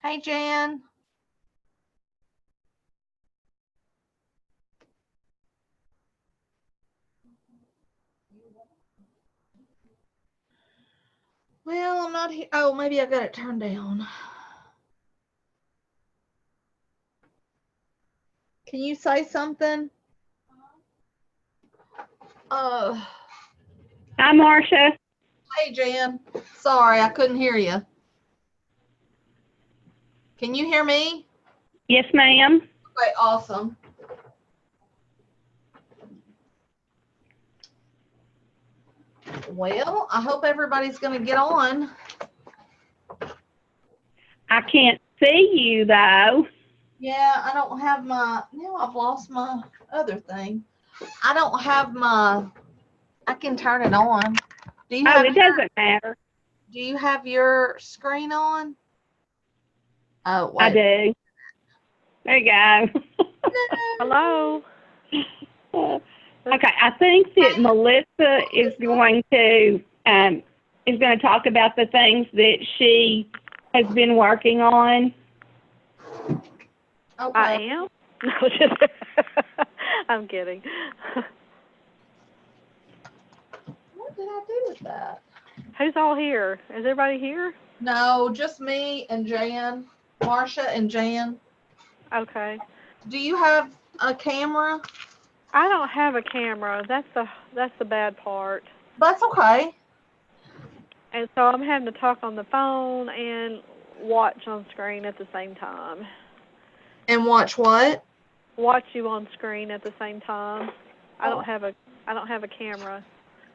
Hey, Jan. Well, I'm not here. Oh, maybe I got it turned down. Can you say something? Uh, Hi, Marcia. hey, Jan. Sorry, I couldn't hear you. Can you hear me? Yes, ma'am. Okay, awesome. Well, I hope everybody's going to get on. I can't see you, though. Yeah, I don't have my, I've lost my other thing. I don't have my, I can turn it on. Do you Oh, have it doesn't matter. do you have your screen on? Oh, I wait. do. There you go. Hello. Okay, I think that Melissa is going to talk about the things that she has been working on. Okay. I am? No, just I'm kidding. What did I do with that? Who's all here? Is everybody here? No, just me and Jan, Marcia and Jan. Okay. Do you have a camera? I don't have a camera. That's the bad part. That's okay. And so I'm having to talk on the phone and watch on screen at the same time. And watch what? Watch you on screen at the same time. I don't have a camera,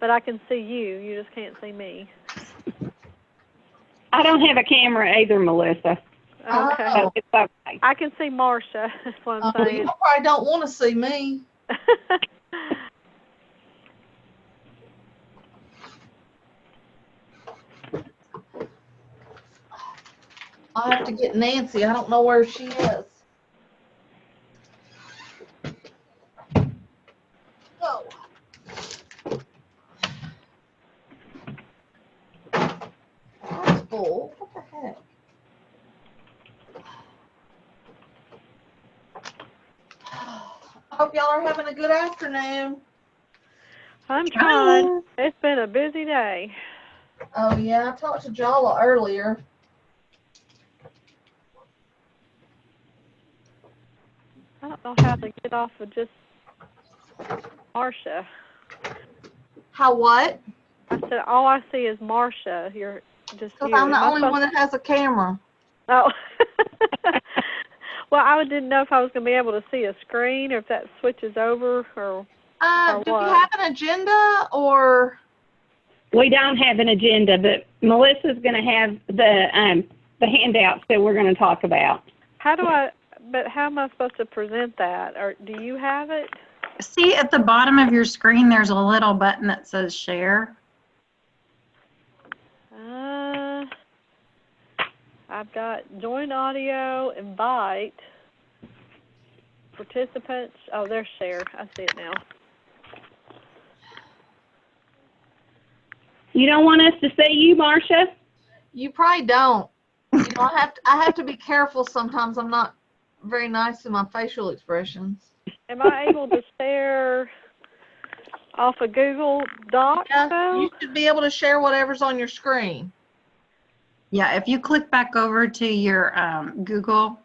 but I can see you. You just can't see me. I don't have a camera either, Melissa. Okay. Oh. It's okay. I can see Marcia. That's what I'm saying. You probably don't want to see me. I'll have to get Nancy. I don't know where she is. Go. That's full. What the heck? I hope y'all are having a good afternoon. I'm trying. It's been a busy day. Oh, yeah, I talked to Jala earlier. I don't know how to get off of just Marcia. How what? I said all I see is Marcia. You're just Because you. I'm the Am I only supposed one that has a camera. Oh. Well, I didn't know if I was going to be able to see a screen or if that switches over or Do we what. have an agenda or? We don't have an agenda, but Melissa's going to have the handouts that we're going to talk about. But how am I supposed to present that? Or do you have it? See at the bottom of your screen, there's a little button that says share. I've got join audio, invite, participants. Oh, there's share. I see it now. You don't want us to see you, Marcia? You probably don't. You know, I have to be careful sometimes. I'm not very nice in my facial expressions. Am I able to share off of Google Docs? Yeah, you should be able to share whatever's on your screen. Yeah, if you click back over to your Google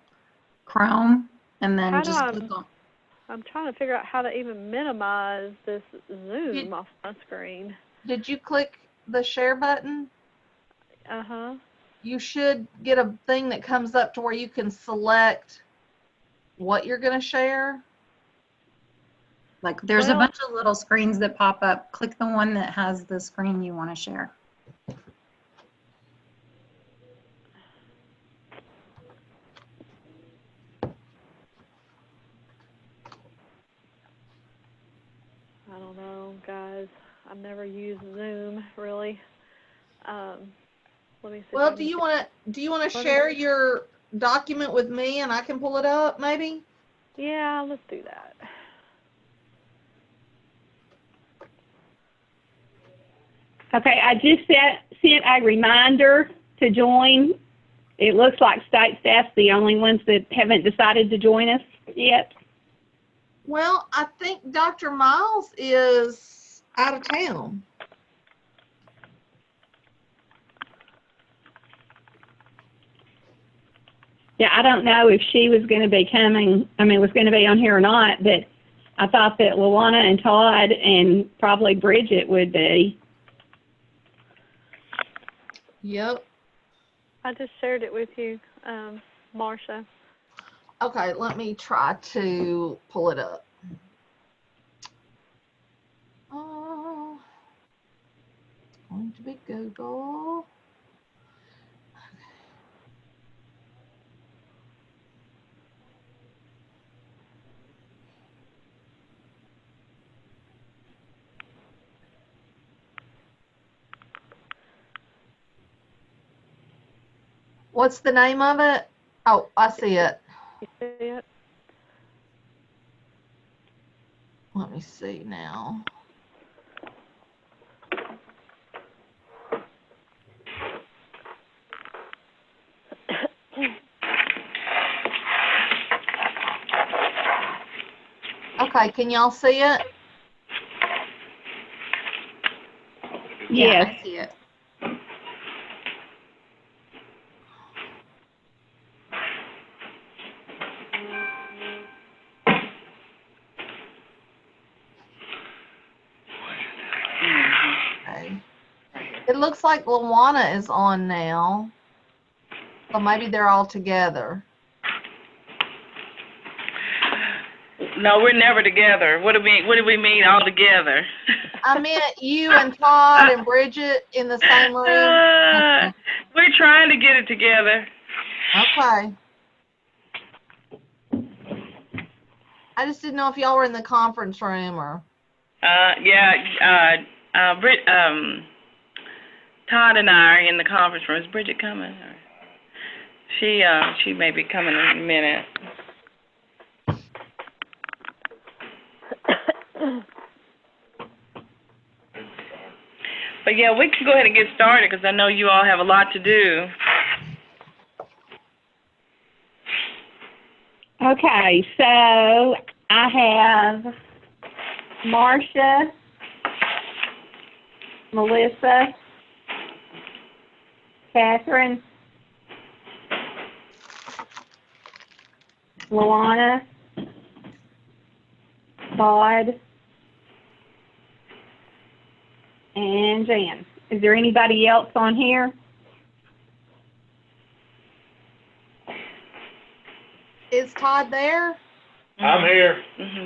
Chrome and then just click on. I'm trying to figure out how to even minimize this Zoom off my screen. Did you click the share button? Uh-huh. You should get a thing that comes up to where you can select what you're going to share. Like there's a bunch of little screens that pop up. Click the one that has the screen you want to share. I don't know, guys. I've never used Zoom really. Let me see. Well, do you want to share your document with me and I can pull it up maybe? Yeah, let's do that. Okay, I just sent a reminder to join it looks like state staff's the only ones that haven't decided to join us yet. Well, I think Dr. Miles is out of town. Yeah, I don't know if she was going to be was going to be on here or not, but I thought that Luana and Todd and probably Bridget would be. Yep. I just shared it with you, Marcia. Okay, let me try to pull it up. Oh, it's going to be Google. What's the name of it? Oh, I see it. You see it? Let me see now. Okay, can y'all see it? Yes. I see it. Okay. It looks like Luana is on now. So maybe they're all together. No, we're never together. What do we mean all together? I meant you and Todd and Bridget in the same room. We're trying to get it together. Okay. I just didn't know if y'all were in the conference room or. Todd and I are in the conference room. Is Bridget coming? She may be coming in a minute. But yeah, we can go ahead and get started because I know you all have a lot to do. Okay, so I have Marcia, Melissa, Catherine, Luana, Todd, and Jan. Is there anybody else on here? Is Todd there? I'm here.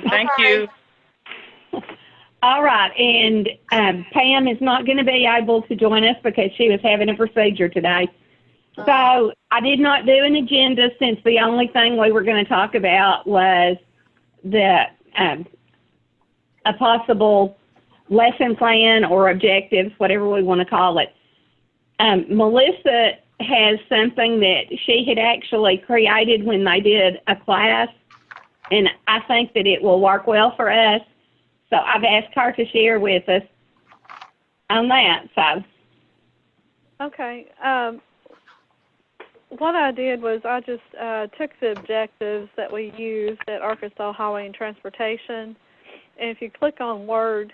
Thank Okay. you. All right, and Pam is not going to be able to join us because she was having a procedure today. So I did not do an agenda since the only thing we were going to talk about was the a possible lesson plan or objectives, whatever we want to call it. Melissa has something that she had actually created when they did a class, and I think that it will work well for us. So I've asked her to share with us on that. So. Okay. What I did was I just took the objectives that we used at Arkansas Highway and Transportation, and if you click on Word,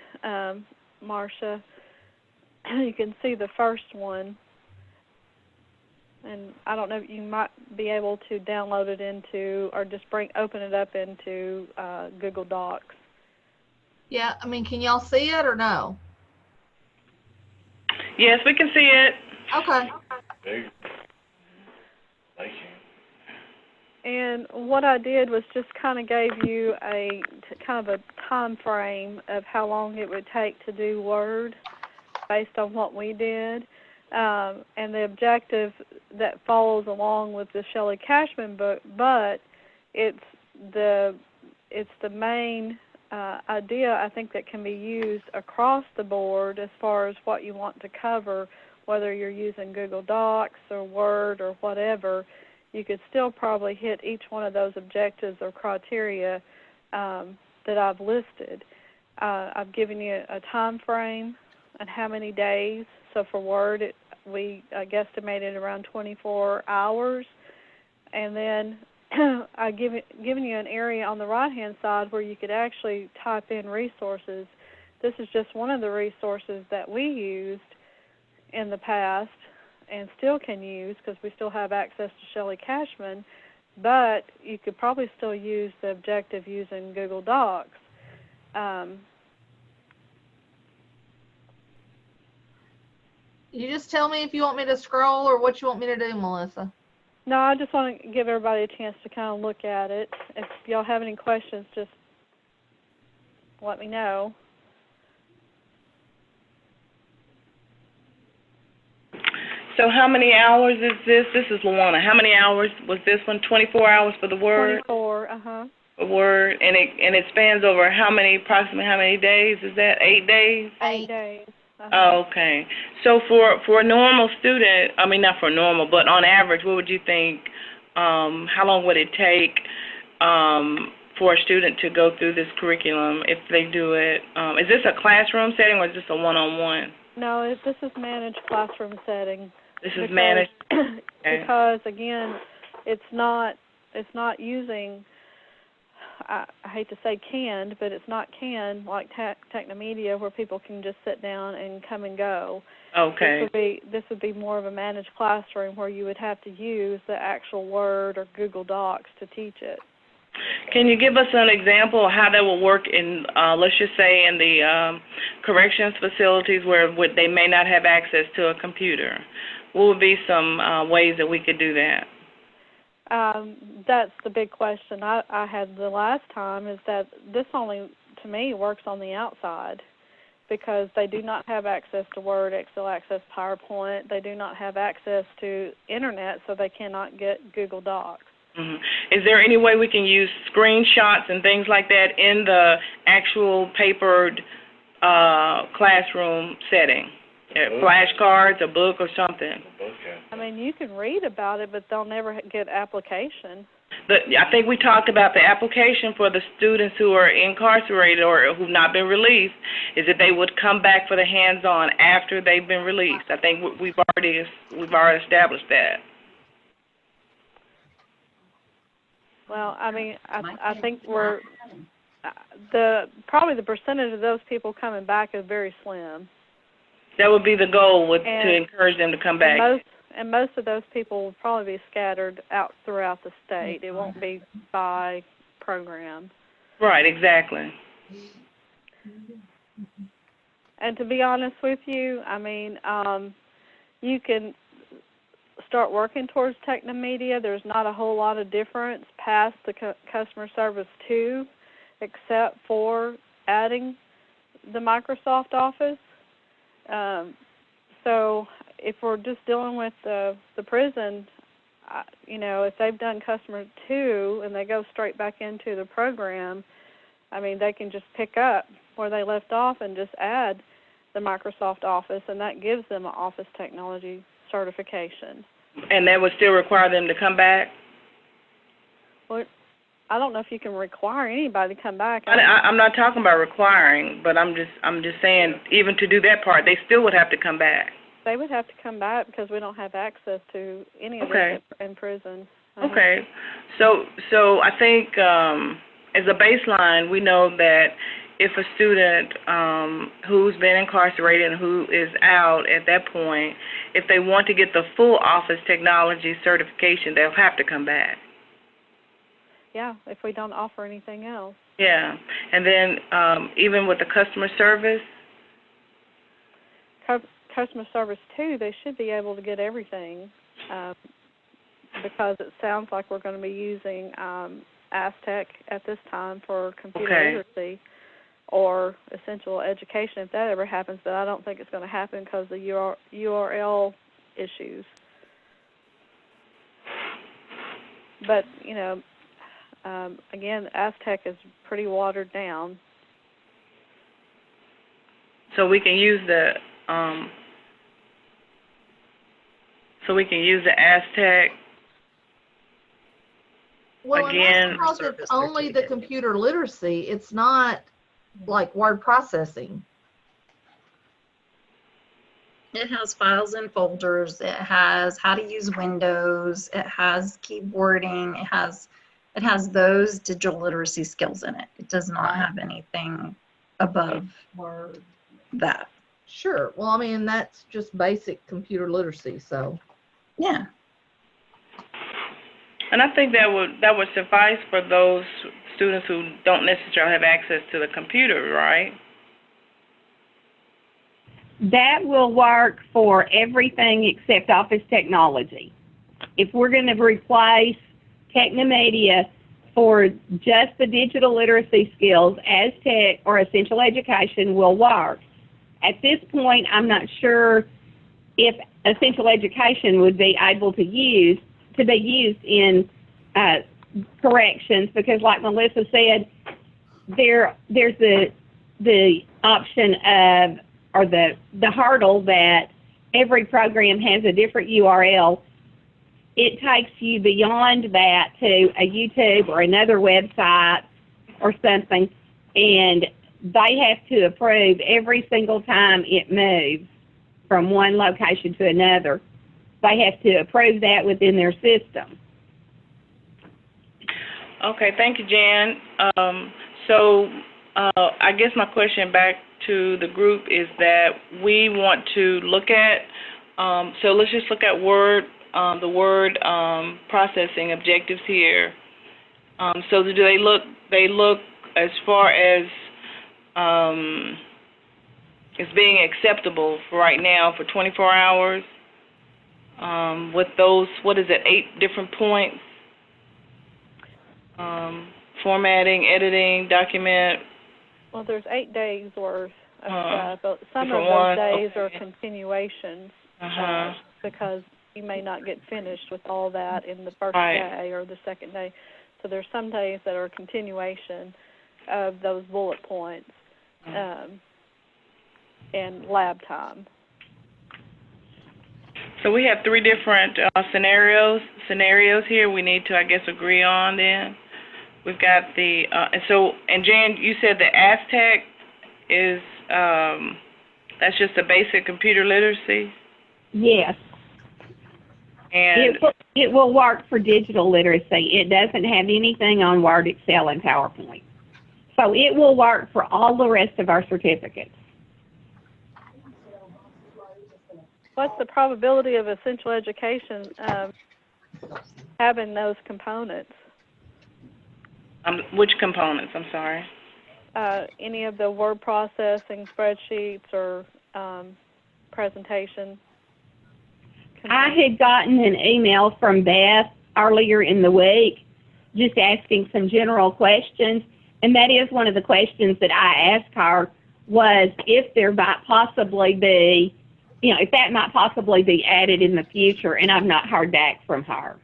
Marcia, you can see the first one. And I don't know, you might be able to download it into, or just open it up into Google Docs. Yeah, I mean, can y'all see it or no? Yes, we can see it. Okay. Thank you. And what I did was just kind of gave you kind of a time frame of how long it would take to do Word based on what we did. And the objective that follows along with the Shelley Cashman book, but it's the main idea, I think, that can be used across the board as far as what you want to cover, whether you're using Google Docs or Word or whatever. You could still probably hit each one of those objectives or criteria that I've listed. I've given you a time frame and how many days. So for Word, we guesstimated around 24 hours. And then I've given you an area on the right-hand side where you could actually type in resources. This is just one of the resources that we used in the past and still can use because we still have access to Shelley Cashman, but you could probably still use the objective using Google Docs. You just tell me if you want me to scroll or what you want me to do, Melissa. No, I just want to give everybody a chance to kind of look at it. If y'all have any questions, just let me know. So how many hours is this? This is Luana. How many hours was this one? 24 hours for the Word? 24, A Word, and it spans over approximately how many days? Is that 8 days? 8 days. Oh, okay. So for a normal student, I mean not for normal, but on average, what would you think? How long would it take for a student to go through this curriculum if they do it? Is this a classroom setting or is this a one-on-one? No, this is managed classroom setting. This is managed. Okay. Because again, it's not using. I hate to say canned, but it's not canned like Technomedia where people can just sit down and come and go. Okay. This would be more of a managed classroom where you would have to use the actual Word or Google Docs to teach it. Can you give us an example of how that will work in, let's just say, in the corrections facilities where they may not have access to a computer? What would be some ways that we could do that? That's the big question I had the last time, is that this only, to me, works on the outside because they do not have access to Word, Excel, Access, PowerPoint. They do not have access to Internet, so they cannot get Google Docs. Mm-hmm. Is there any way we can use screenshots and things like that in the actual papered classroom setting? Flashcards, a book, or something? I mean, you can read about it, but they'll never get application. I think we talked about the application for the students who are incarcerated or who've not been released, is that they would come back for the hands-on after they've been released. I think we've already established that. Well, I mean, I think probably the percentage of those people coming back is very slim. That would be the goal, to encourage them to come back. And most of those people will probably be scattered out throughout the state. It won't be by program. Right, exactly. And to be honest with you, I mean, you can start working towards Technomedia. There's not a whole lot of difference past the Customer Service 2, except for adding the Microsoft Office. So if we're just dealing with the prison, if they've done Customer 2 and they go straight back into the program, I mean, they can just pick up where they left off and just add the Microsoft Office, and that gives them an Office Technology certification. And that would still require them to come back? Well, I don't know if you can require anybody to come back. I'm not talking about requiring, but I'm just saying, even to do that part, they still would have to come back. They would have to come back because we don't have access to any of it in prison. Okay. So I think as a baseline, we know that if a student who's been incarcerated and who is out at that point, if they want to get the full Office Technology certification, they'll have to come back. Yeah, if we don't offer anything else. Yeah, and then even with the customer service? Customer Service 2, they should be able to get everything because it sounds like we're going to be using Aztec at this time for computer literacy or essential education if that ever happens, but I don't think it's going to happen because of the URL issues. But, again, Aztec is pretty watered down. So we can use the Aztec. Well, again, and that's because it's only the computer literacy. It's not like word processing. It has files and folders. It has how to use Windows. It has keyboarding. It has those digital literacy skills in it. It does not have anything above Word. that. Sure. Well, I mean, that's just basic computer literacy, so. Yeah. And I think that would suffice for those students who don't necessarily have access to the computer, right? That will work for everything except Office technology. If we're going to replace Technomedia for just the digital literacy skills, Aztec or Essential Education will work. At this point, I'm not sure if Essential Education would be able to be used in corrections, because like Melissa said, there's the option of, or the hurdle that every program has a different URL. It takes you beyond that to a YouTube or another website or something, and they have to approve every single time it moves from one location to another. They have to approve that within their system. Okay, thank you, Jan. So I guess my question back to the group is that we want to look at, so let's just look at word, the word processing objectives here. So do they look as far as being acceptable for right now for 24 hours with those, 8 different points? Formatting, editing, document. Well, there's 8 days worth of stuff, but some of different those ones, days are okay. continuations because you may not get finished with all that in the first Right. day or the second day. So there's some days that are a continuation of those bullet points and lab time. So we have 3 different scenarios here we need to, I guess, agree on then. We've got the, and Jan, you said the Aztec is, that's just a basic computer literacy? Yes. And It will work for digital literacy. It doesn't have anything on Word, Excel, and PowerPoint. So it will work for all the rest of our certificates. What's the probability of Essential Education having those components? which components, I'm sorry? Any of the word processing, spreadsheets, or presentation? I had gotten an email from Beth earlier in the week just asking some general questions, and that is one of the questions that I asked her was if there might possibly be, if that might possibly be added in the future, and I've not heard back from her.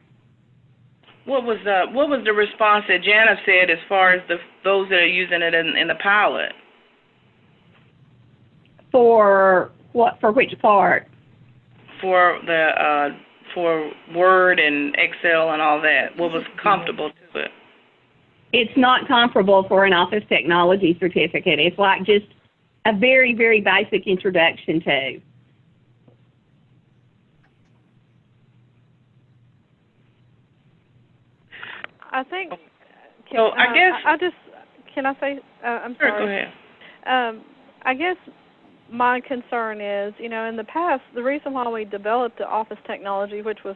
What was the response that Jana said as far as those that are using it in the pilot? For what? For which part? For the for Word and Excel and all that. What was comfortable to it? It's not comparable for an Office Technology certificate. It's like just a very, very basic introduction to. I think. So I guess. Can I say? I'm Sure, sorry. go ahead. I guess my concern is, in the past, the reason why we developed the Office Technology, which was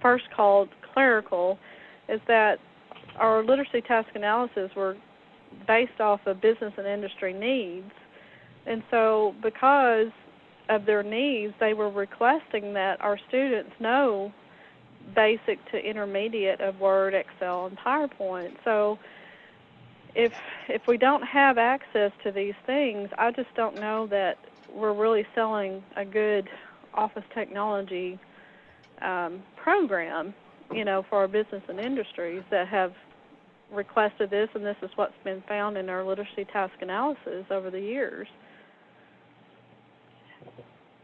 first called Clerical, is that our literacy task analysis were based off of business and industry needs. And so because of their needs, they were requesting that our students know basic to intermediate of Word, Excel, and PowerPoint. So if we don't have access to these things, I just don't know that we're really selling a good Office Technology program, for our business and industries that have requested this, and this is what's been found in our literacy task analysis over the years.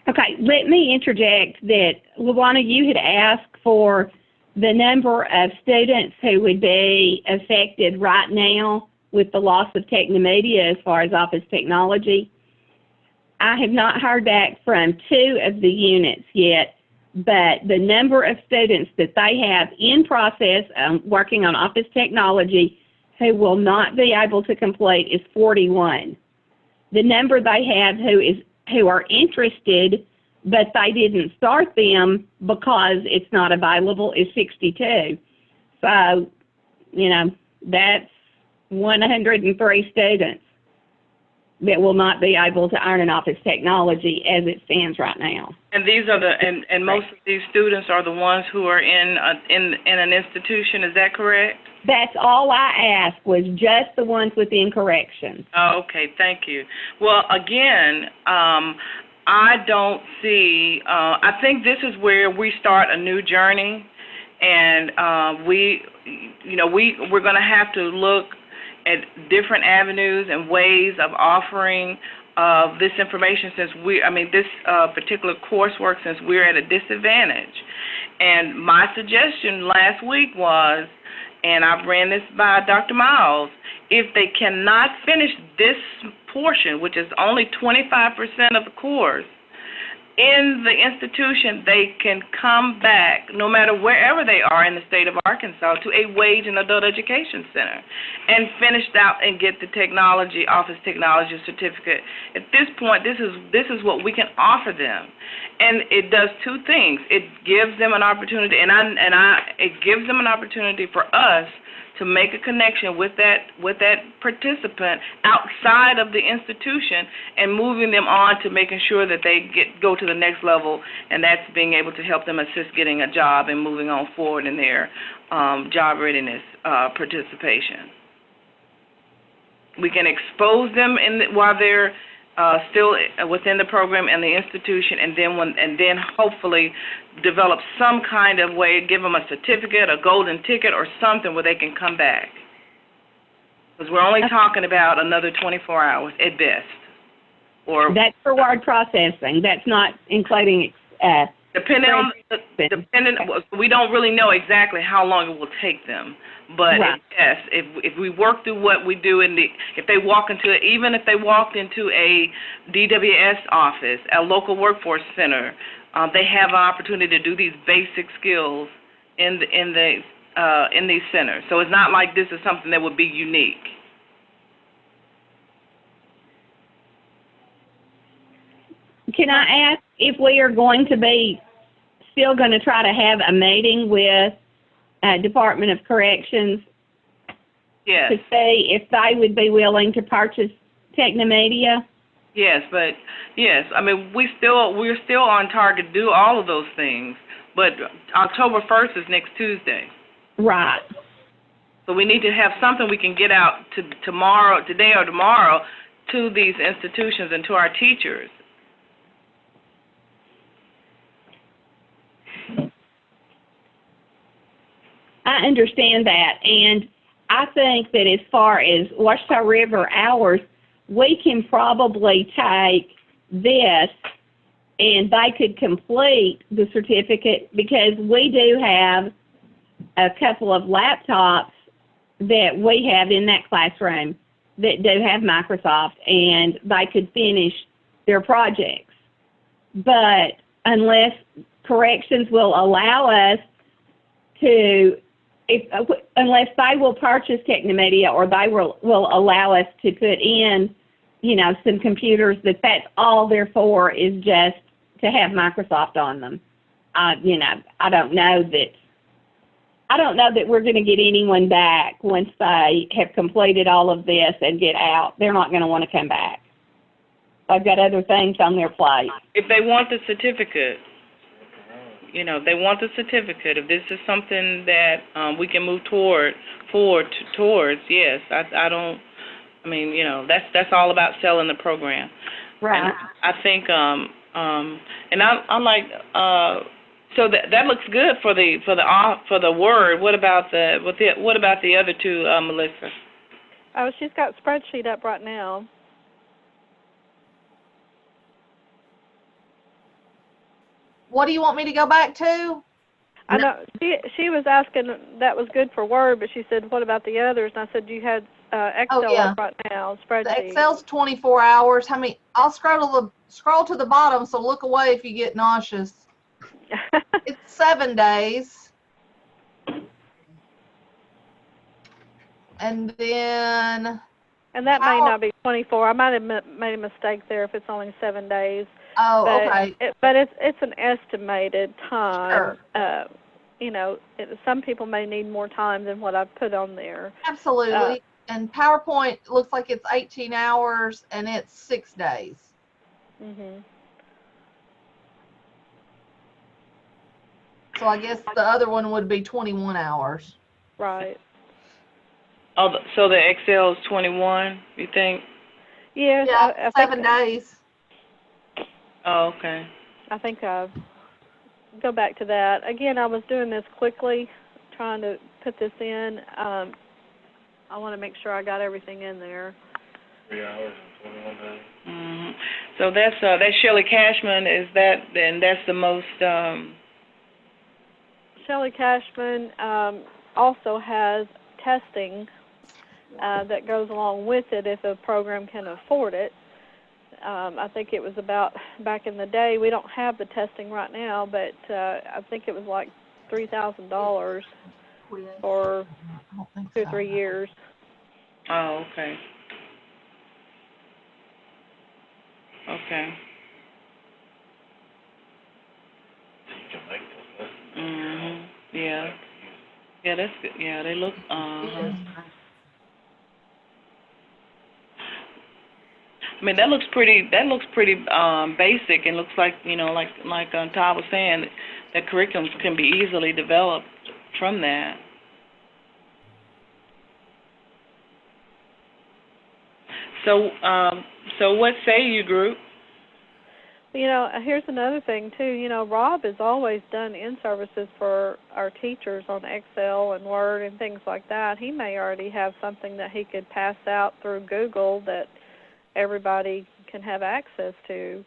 Okay, let me interject that, Luana, you had asked for the number of students who would be affected right now with the loss of Technomedia as far as Office Technology. I have not heard back from 2 of the units yet, but the number of students that they have in process working on office technology who will not be able to complete is 41. The number they have who are interested, but they didn't start them because it's not available, is 62. So, you know, that's 103 students that will not be able to earn an office technology as it stands right now. And these are and most of these students are the ones who are in an institution, is that correct? That's all I asked, was just the ones within corrections. Oh, okay, thank you. Well, again, I don't see, I think this is where we start a new journey, and we're going to have to look at different avenues and ways of offering this information, since this particular coursework, since we're at a disadvantage. And my suggestion last week was, and I've ran this by Dr. Miles, if they cannot finish this portion, which is only 25% of the course, in the institution, they can come back, no matter wherever they are in the state of Arkansas, to a wage and adult education center and finish out and get the technology, office technology certificate. At this point, this is what we can offer them. And it does 2 things. It gives them an opportunity, it gives them an opportunity for us to make a connection with that participant outside of the institution and moving them on to making sure that they go to the next level, and that's being able to help them assist getting a job and moving on forward in their job readiness participation. We can expose them while they're still within the program and the institution, and then hopefully develop some kind of way, give them a certificate, a golden ticket, or something where they can come back. Because we're only talking about another 24 hours at best. Or that's for word processing. That's not including. We don't really know exactly how long it will take them. But right. Yes, if we work through what we do if they walked into a DWS office, a local workforce center, they have an opportunity to do these basic skills in these centers. So it's not like this is something that would be unique. Can I ask if we are going to be still going to try to have a meeting with Department of Corrections? Yes. To see if they would be willing to purchase Technomedia? Yes, but yes, we're still on target to do all of those things, but October 1st is next Tuesday. Right. So we need to have something we can get out today or tomorrow, to these institutions and to our teachers. I understand that, and I think that as far as Ouachita River hours, we can probably take this and they could complete the certificate, because we do have a couple of laptops that we have in that classroom that do have Microsoft, and they could finish their projects. But unless corrections will allow us to, unless they will purchase Technomedia, or they will allow us to put in, some computers that's all they're for, is just to have Microsoft on them. I don't know that we're going to get anyone back once they have completed all of this and get out. They're not going to want to come back. They've got other things on their plate. If they want the certificate, if this is something that we can move forward towards, yes. That's all about selling the program. Right. And I think, so that looks good for the Word. What about the other 2, Melissa? Oh, she's got spreadsheet up right now. What do you want me to go back to? I know she was asking that was good for Word, but she said, what about the others? And I said, you had Excel yeah. up right now, The spreadsheet. Excel's 24 hours. I'll scroll to the bottom, so look away if you get nauseous. It's 7 days. And then. And that may not be 24. I might have made a mistake there if it's only 7 days. Oh, But okay. But it's an estimated time. Sure. You know, some people may need more time than what I've put on there. Absolutely. And PowerPoint looks like it's 18 hours and it's 6 days. Mhm. So I guess the other one would be 21 hours. Right. Oh, so the Excel is 21, you think? Yes. Yeah, I 7 think, days. Oh, okay. I think I'll go back to that. Again, I was doing this quickly, trying to put this in. I want to make sure I got everything in there. 3 hours and 21 days. Mm-hmm. So that's Shelley Cashman. Is that, and that's the most, Shelley Cashman also has testing that goes along with it if a program can afford it. I think it was about, back in the day, we don't have the testing right now, but I think it was like $3,000 for I don't think 2 or so. 3 years. oh, okay. Okay. You can make those lists. Mm-hmm. Yeah. Yeah, that's good. Yeah, they look, Yes. I mean, that looks pretty basic, and looks like, like Todd was saying, that curriculums can be easily developed from that. So, so what say you, group? You know, here's another thing, too. You know, Rob has always done in-services for our teachers on Excel and Word and things like that. He may already have something that he could pass out through Google that everybody can have access to,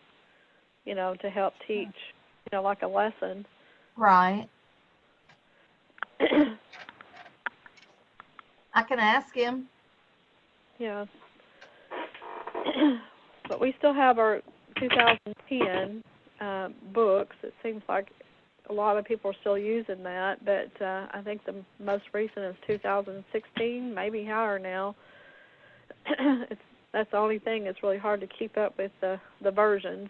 you know, to help teach, you know, like a lesson. Right. I can ask him. Yeah. But we still have our 2010 books. It seems like a lot of people are still using that, but I think the most recent is 2016, maybe higher now. That's the only thing. It's really hard to keep up with the versions.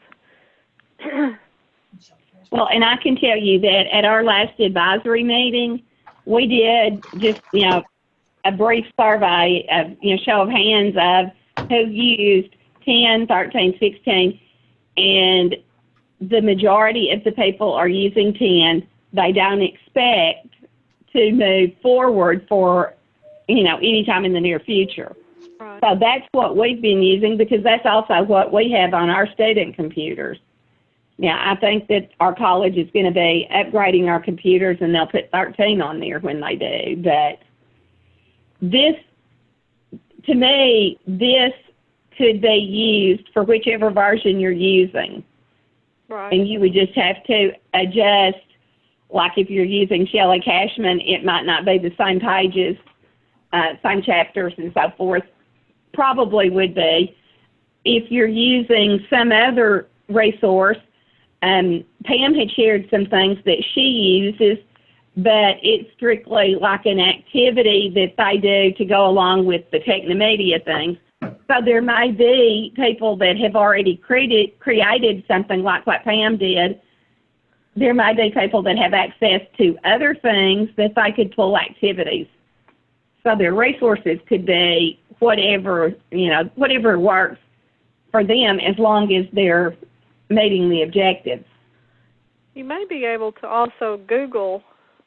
Well, and I can tell you that at our last advisory meeting, we did just, a brief survey of, show of hands of who used 10, 13, 16, and the majority of the people are using 10. They don't expect to move forward for, any time in the near future. Right. So that's what we've been using, because that's also what we have on our student computers. Now, I think that our college is going to be upgrading our computers, and they'll put 13 on there when they do. But this, to me, this could be used for whichever version you're using. Right. And you would just have to adjust, like if you're using Shelley Cashman, it might not be the same pages, same chapters and so forth. Probably would be. If you're using some other resource, Pam had shared some things that she uses, but it's strictly like an activity that they do to go along with the Technomedia things. So there may be people that have already created something like what Pam did. There may be people that have access to other things that they could pull activities. So their resources could be whatever works for them, as long as they're meeting the objectives. You may be able to also Google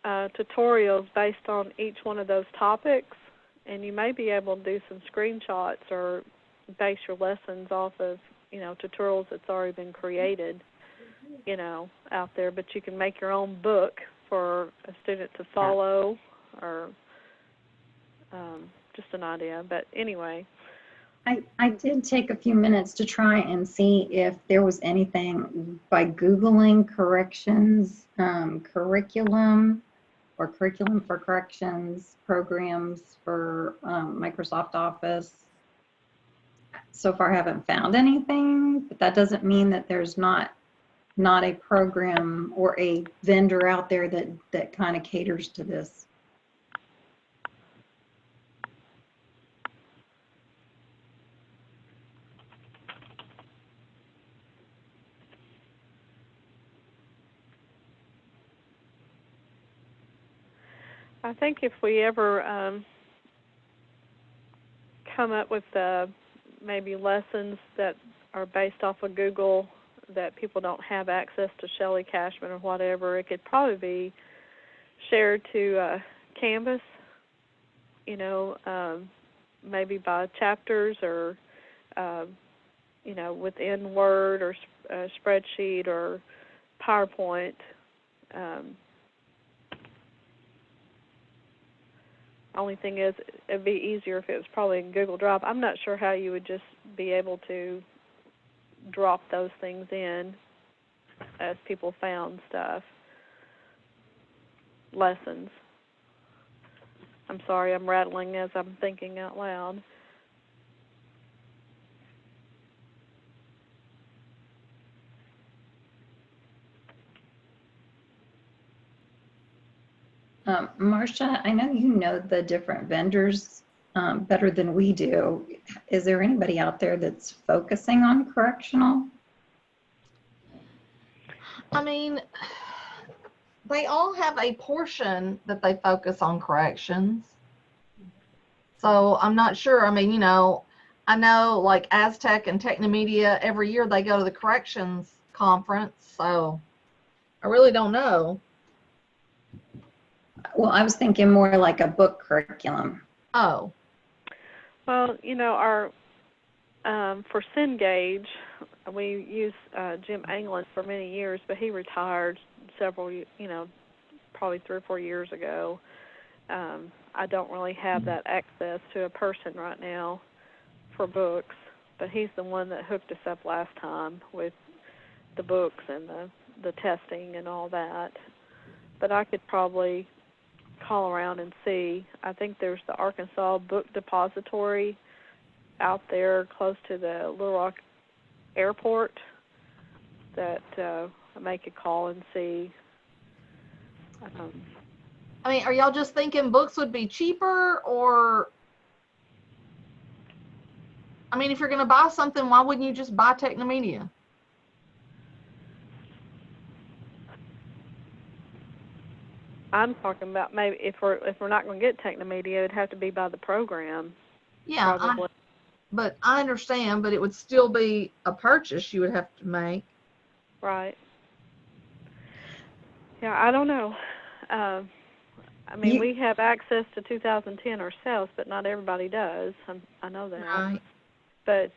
tutorials based on each one of those topics, and you may be able to do some screenshots or base your lessons off of, tutorials that's already been created, out there. But you can make your own book for a student to follow, or just an idea. But anyway, I did take a few minutes to try and see if there was anything by Googling corrections, curriculum or curriculum for corrections programs for Microsoft Office. So far, I haven't found anything, but that doesn't mean that there's not a program or a vendor out there that kind of caters to this. I think if we ever come up with maybe lessons that are based off of Google that people don't have access to Shelley Cashman or whatever, it could probably be shared to Canvas, you know, maybe by chapters or, you know, within Word or spreadsheet or PowerPoint. Only thing is, it'd be easier if it was probably in Google Drive. I'm not sure how you would just be able to drop those things in as people found stuff. Lessons. I'm sorry, I'm rattling as I'm thinking out loud. Marcia, I know you know the different vendors better than we do. Is there anybody out there that's focusing on correctional? I mean, they all have a portion that they focus on corrections. So I'm not sure. I mean, you know, I know like Aztec and Technomedia, every year they go to the corrections conference. So I really don't know. Well, I was thinking more like a book curriculum. Oh. Well, you know, our for Cengage, we used Jim Anglin for many years, but he retired several, you know, probably 3 or 4 years ago. I don't really have that access to a person right now for books, but he's the one that hooked us up last time with the books and the testing and all that. But I could probably call around and see. I think there's the Arkansas Book Depository out there close to the Little Rock Airport that I make a call and see. I mean, are y'all just thinking books would be cheaper, or, I mean, if you're going to buy something, why wouldn't you just buy Technomedia? I'm talking about maybe if we're not going to get Technomedia, it'd have to be by the program. Yeah, but I understand, but it would still be a purchase you would have to make. Right. Yeah, I don't know. I mean, we have access to 2010 ourselves, but not everybody does. I know that. Right. But,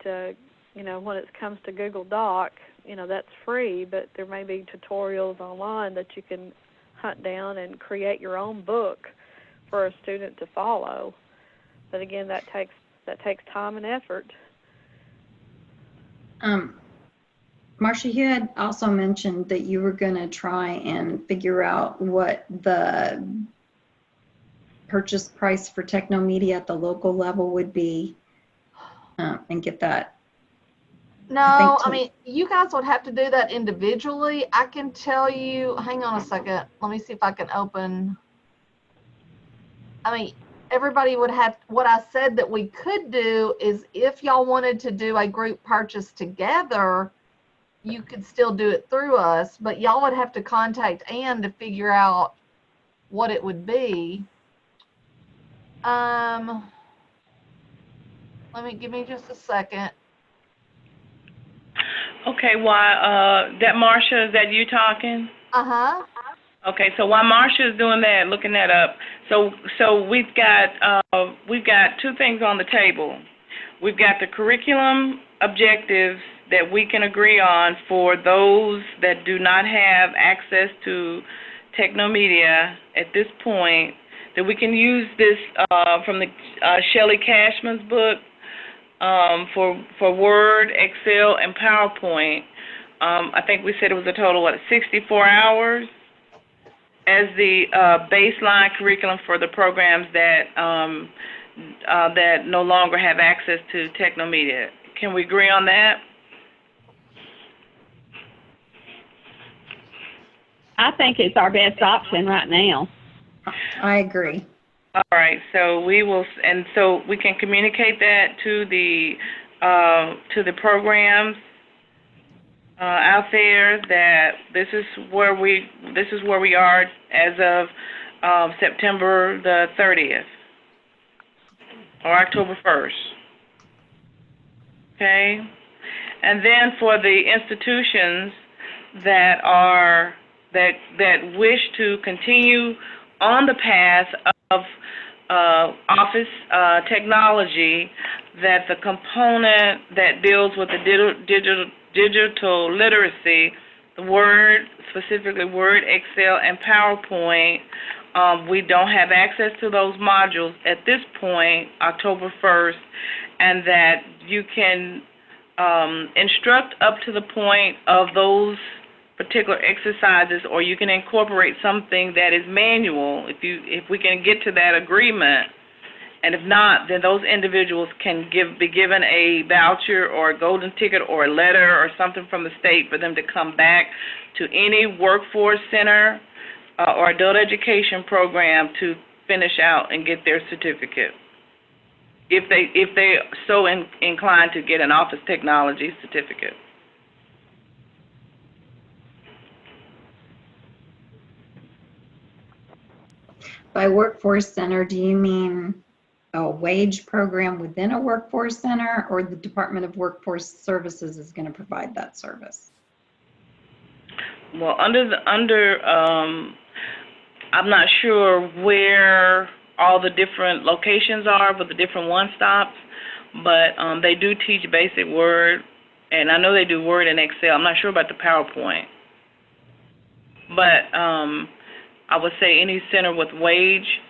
you know, when it comes to Google Doc, you know, that's free, but there may be tutorials online that you can hunt down and create your own book for a student to follow. But again, that takes time and effort. Marcia, you had also mentioned that you were going to try and figure out what the purchase price for Technomedia at the local level would be and get that. No, I mean, you guys would have to do that individually. I can tell you, hang on a second. Let me see if I can open. I mean, everybody would have, what I said that we could do is if y'all wanted to do a group purchase together, you could still do it through us, but y'all would have to contact Ann to figure out what it would be. Give me just a second. Okay, while that Marcia, is that you talking? Uh-huh. Okay, so while Marcia is doing that, looking that up, so we've got 2 things on the table. We've got the curriculum objectives that we can agree on for those that do not have access to Technomedia at this point, that we can use this from the Shelley Cashman's book, for Word, Excel, and PowerPoint. I think we said it was a total of 64 hours as the baseline curriculum for the programs that that no longer have access to Technomedia. Can we agree on that? I think it's our best option right now. I agree. All right, so we will, and so we can communicate that to the programs out there that this is where we are as of September the 30th or October 1st. Okay, and then for the institutions that wish to continue on the path of office technology, that the component that deals with the digital literacy, the Word, specifically Word, Excel, and PowerPoint, we don't have access to those modules at this point, October 1st, and that you can instruct up to the point of those particular exercises, or you can incorporate something that is manual if we can get to that agreement. And if not, then those individuals can be given a voucher or a golden ticket or a letter or something from the state for them to come back to any workforce center or adult education program to finish out and get their certificate, if they so inclined to get an office technology certificate. By workforce center, do you mean a wage program within a workforce center, or the Department of Workforce Services is going to provide that service? Well, I'm not sure where all the different locations are with the different one-stops, but they do teach basic Word, and I know they do Word and Excel. I'm not sure about the PowerPoint, but I would say any center with wage.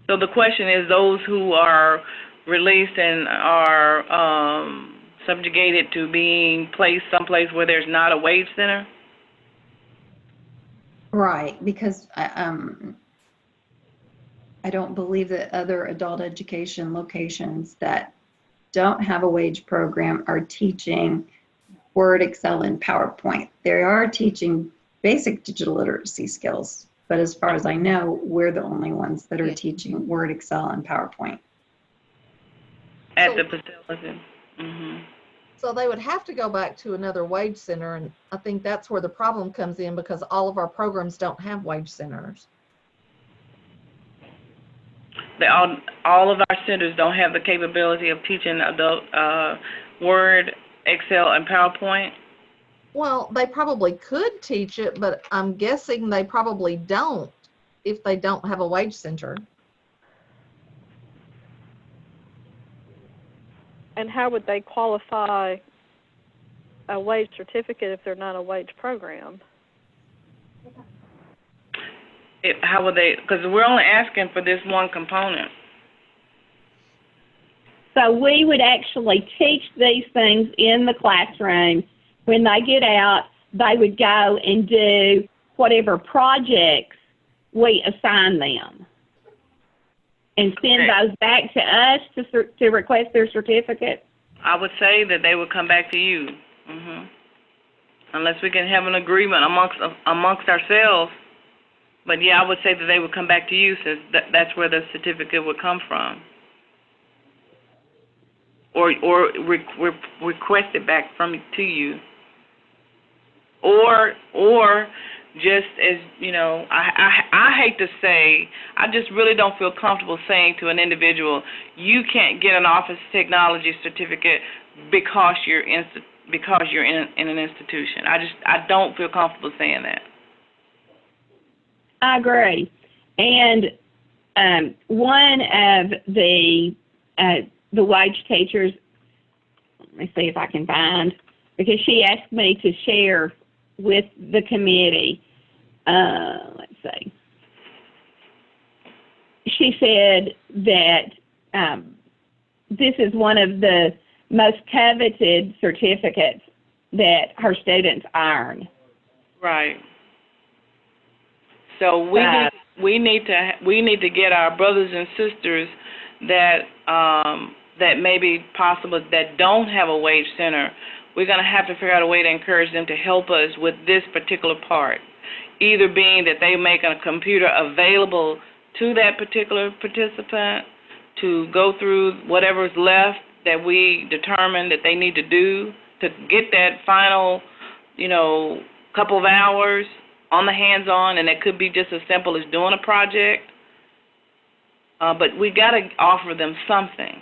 So the question is, those who are released and are subjugated to being placed someplace where there's not a wage center? Right, because I don't believe that other adult education locations that don't have a wage program are teaching Word, Excel, and PowerPoint. They are teaching basic digital literacy skills, but as far as I know, we're the only ones that are teaching Word, Excel, and PowerPoint. At the facility. Mm-hmm. So they would have to go back to another wage center, and I think that's where the problem comes in, because all of our programs don't have wage centers. All of our centers don't have the capability of teaching adult Word, Excel, and PowerPoint? Well, they probably could teach it, but I'm guessing they probably don't if they don't have a wage center. And how would they qualify a wage certificate if they're not a wage program? How would they, because we're only asking for this one component. So we would actually teach these things in the classroom. When they get out, they would go and do whatever projects we assign them and send those back to us to request their certificate. I would say that they would come back to you, unless we can have an agreement amongst ourselves. But yeah, I would say that they would come back to you, since that's where the certificate would come from. Or request it back to you, or just as I hate to say, I just really don't feel comfortable saying to an individual, you can't get an office technology certificate because you're in an institution. I don't feel comfortable saying that. I agree, and one of the wage teachers, let me see if I can find, because she asked me to share with the committee. Let's see. she said that this is one of the most coveted certificates that her students earn. Right. So we need to get our brothers and sisters that that may be possible that don't have a wage center. We're going to have to figure out a way to encourage them to help us with this particular part, either being that they make a computer available to that particular participant to go through whatever's left that we determine that they need to do to get that final, couple of hours on the hands-on, and it could be just as simple as doing a project. But we got to offer them something.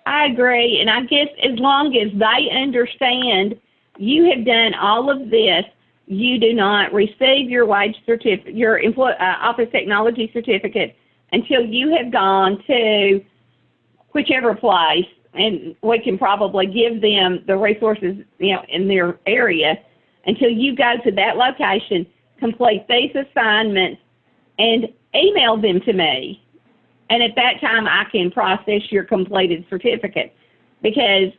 I agree, and I guess as long as they understand you have done all of this, you do not receive your wage certificate, your office technology certificate, until you have gone to whichever place, and we can probably give them the resources, in their area, until you go to that location, complete these assignments, and email them to me. And at that time, I can process your completed certificate, because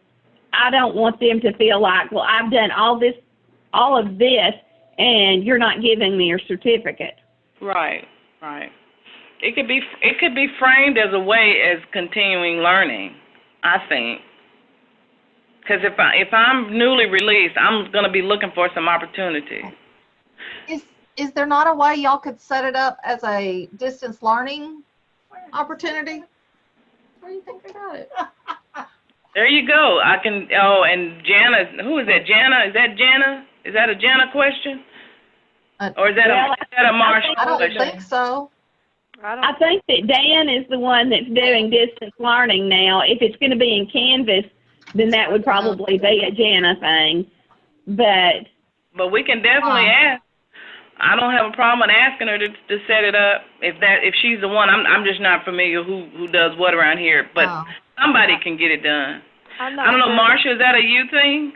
I don't want them to feel like, well, I've done all of this, and you're not giving me your certificate. Right. It could be framed as a way as continuing learning, I think. Because if I'm newly released, I'm going to be looking for some opportunity. Is there not a way y'all could set it up as a distance learning opportunity? Where do you think they got it? There you go. I can. Oh, and Jana, who is that? Jana? Is that Jana? Is that a Jana question? Or is that a Marshall I don't question? think so. I think that Dan is the one that's doing distance learning now. If it's going to be in Canvas, then that would probably be a Jana thing. But we can definitely ask. I don't have a problem with asking her to set it up. If she's the one, I'm just not familiar who does what around here. But somebody can get it done. I don't know, Marsha, is that a you thing?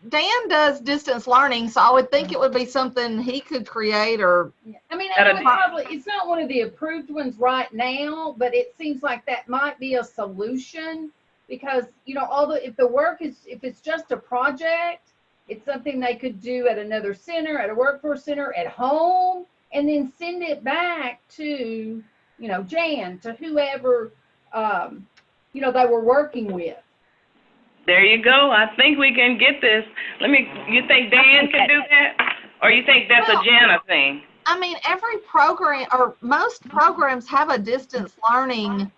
Dan does distance learning, so I would think it would be something he could create or. I mean, it's not one of the approved ones right now, but it seems like that might be a solution because, if it's just a project, it's something they could do at another center, at a workforce center, at home, and then send it back to, Jan, to whoever, they were working with. There you go. I think we can get this. You think Dan can do that? Or you think that's a Jana thing? I mean, every program, or most programs have a distance learning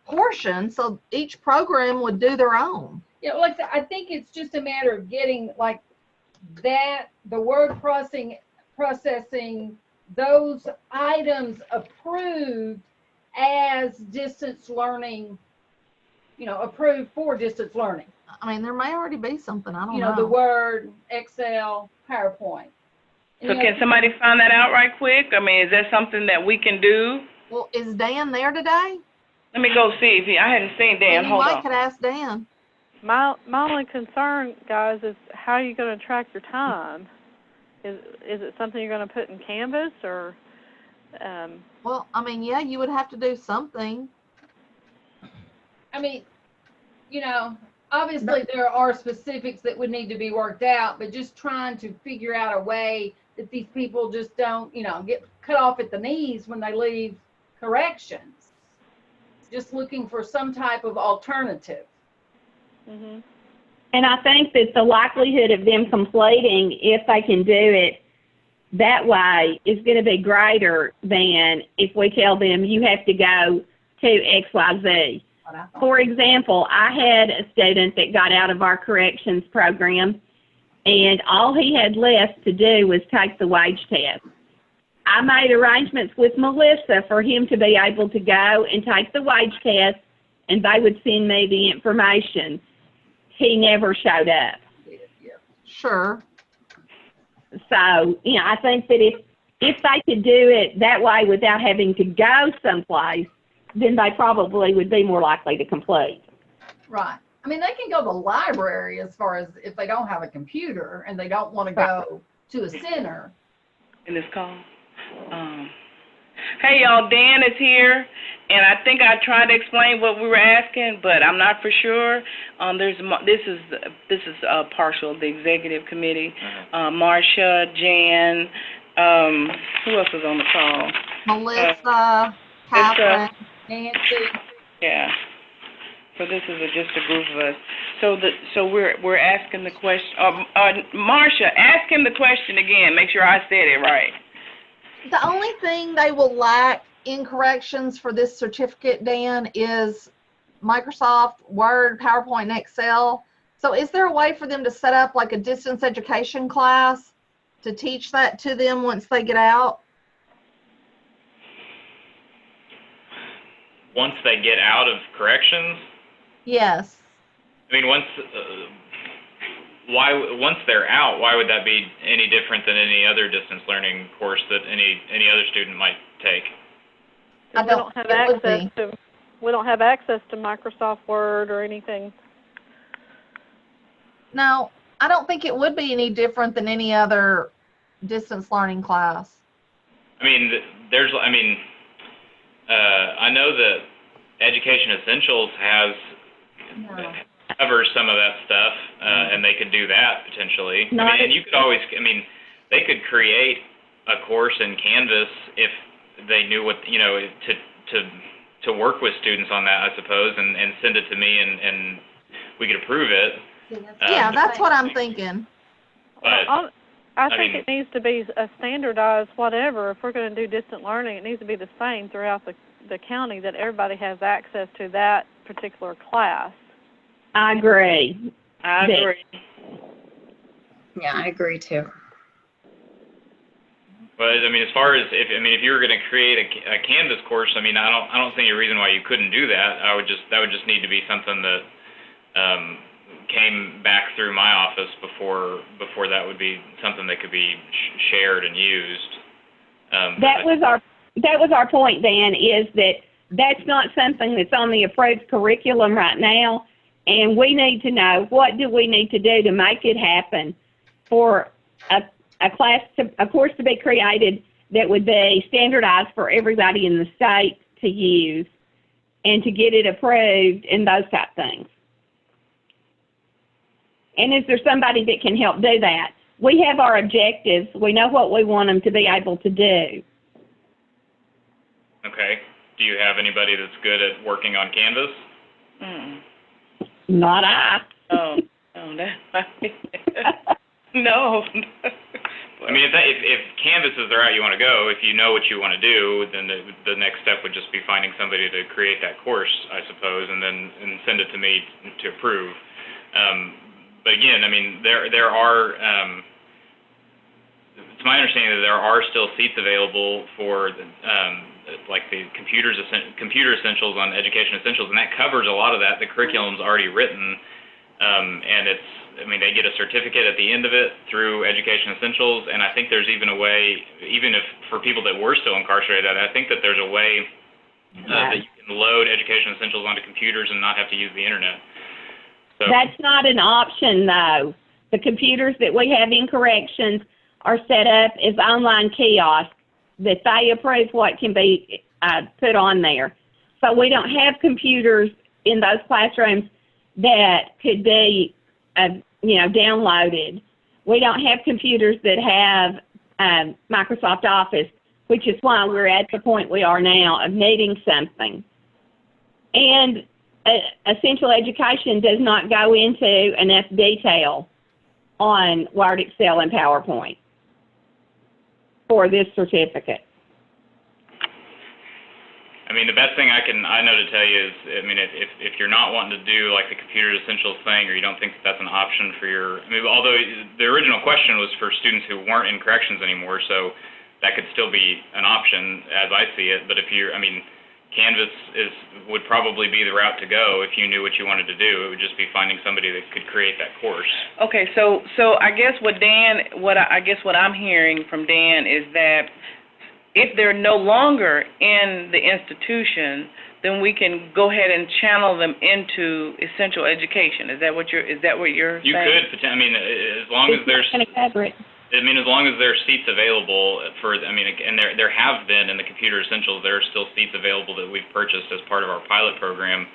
portion, so each program would do their own. Yeah, like I think it's just a matter of getting the word processing those items approved as distance learning, approved for distance learning. I mean, there may already be something, I don't know. The Word, Excel, PowerPoint. So can somebody find that out right quick? I mean, is that something that we can do? Well, is Dan there today? Let me go see if I hadn't seen Dan. Hold on. You could ask Dan. My only concern, guys, is how are you going to track your time? Is it something you're going to put in Canvas or? Well, I mean, yeah, you would have to do something. I mean, obviously there are specifics that would need to be worked out, but just trying to figure out a way that these people just don't, get cut off at the knees when they leave corrections. Just looking for some type of alternative. Mm-hmm. And I think that the likelihood of them completing, if they can do it that way, is going to be greater than if we tell them you have to go to XYZ. For example, I had a student that got out of our corrections program, and all he had left to do was take the wage test. I made arrangements with Melissa for him to be able to go and take the wage test, and they would send me the information. He never showed up. Sure. So, I think that if they could do it that way without having to go someplace, then they probably would be more likely to complete. Right. I mean, they can go to the library as far as if they don't have a computer and they don't want to go to a center. In this call. Hey y'all, Dan is here, and I think I tried to explain what we were asking, but I'm not for sure. This is partial, the executive committee. Marcia, Jan, who else was on the call? Melissa, Catherine. Nancy. Yeah. So this is just a group of us. So we're asking the question. Marcia, ask him the question again. Make sure I said it right. The only thing they will lack in corrections for this certificate, Dan, is Microsoft Word, PowerPoint, and Excel. So is there a way for them to set up like a distance education class to teach that to them once they get out? Once they get out of corrections? Yes. I mean, once they're out, why would that be any different than any other distance learning course that any other student might take? I We don't don't have think it would access be. to, we don't have access to Microsoft Word or anything. No, I don't think it would be any different than any other distance learning class. I mean, I know that Education Essentials covers some of that stuff, and they could do that potentially. And you could always, they could create a course in Canvas if they knew what, to work with students on that, I suppose, and send it to me, and we could approve it. Yeah, that's what I'm thinking. But I think it needs to be a standardized whatever. If we're going to do distant learning, it needs to be the same throughout the county, that everybody has access to that particular class. I agree. I agree. Yeah, I agree too. But as far as if you were going to create a Canvas course, I don't see any reason why you couldn't do that. That would just need to be something that came back through my office before that would be something that could be shared and used. That was our point, Dan, is that that's not something that's on the approved curriculum right now, and we need to know what do we need to do to make it happen for a course to be created that would be standardized for everybody in the state to use and to get it approved and those type things. And is there somebody that can help do that? We have our objectives. We know what we want them to be able to do. Okay. Do you have anybody that's good at working on Canvas? Not I. Oh, no. If Canvas is the route you want to go, if you know what you want to do, then the next step would just be finding somebody to create that course, I suppose, and send it to me to approve. But again, there are. It's my understanding that there are still seats available for like the computer essentials on Education Essentials, and that covers a lot of that. The curriculum's already written, and they get a certificate at the end of it through Education Essentials, and I think there's even a way, even if for people that were still incarcerated, I think that there's a way that you can load Education Essentials onto computers and not have to use the internet. So, that's not an option, though. The computers that we have in corrections are set up as online kiosks that they approve what can be put on there. So we don't have computers in those classrooms that could be, downloaded. We don't have computers that have Microsoft Office, which is why we're at the point we are now of needing something. And Essential Education does not go into enough detail on Word, Excel, and PowerPoint for this certificate. The best thing I know to tell you is, if you're not wanting to do like the Computer Essentials thing, or you don't think that's an option for your, although the original question was for students who weren't in corrections anymore, so that could still be an option as I see it. But if you're, Canvas would probably be the route to go if you knew what you wanted to do. It would just be finding somebody that could create that course. Okay, so I guess what I'm hearing from Dan is that if they're no longer in the institution, then we can go ahead and channel them into essential education. Is that what you're saying? You could, I mean, as long as there's, as long as there's seats available for, and there have been in the Computer Essentials, there are still seats available that we've purchased as part of our pilot program.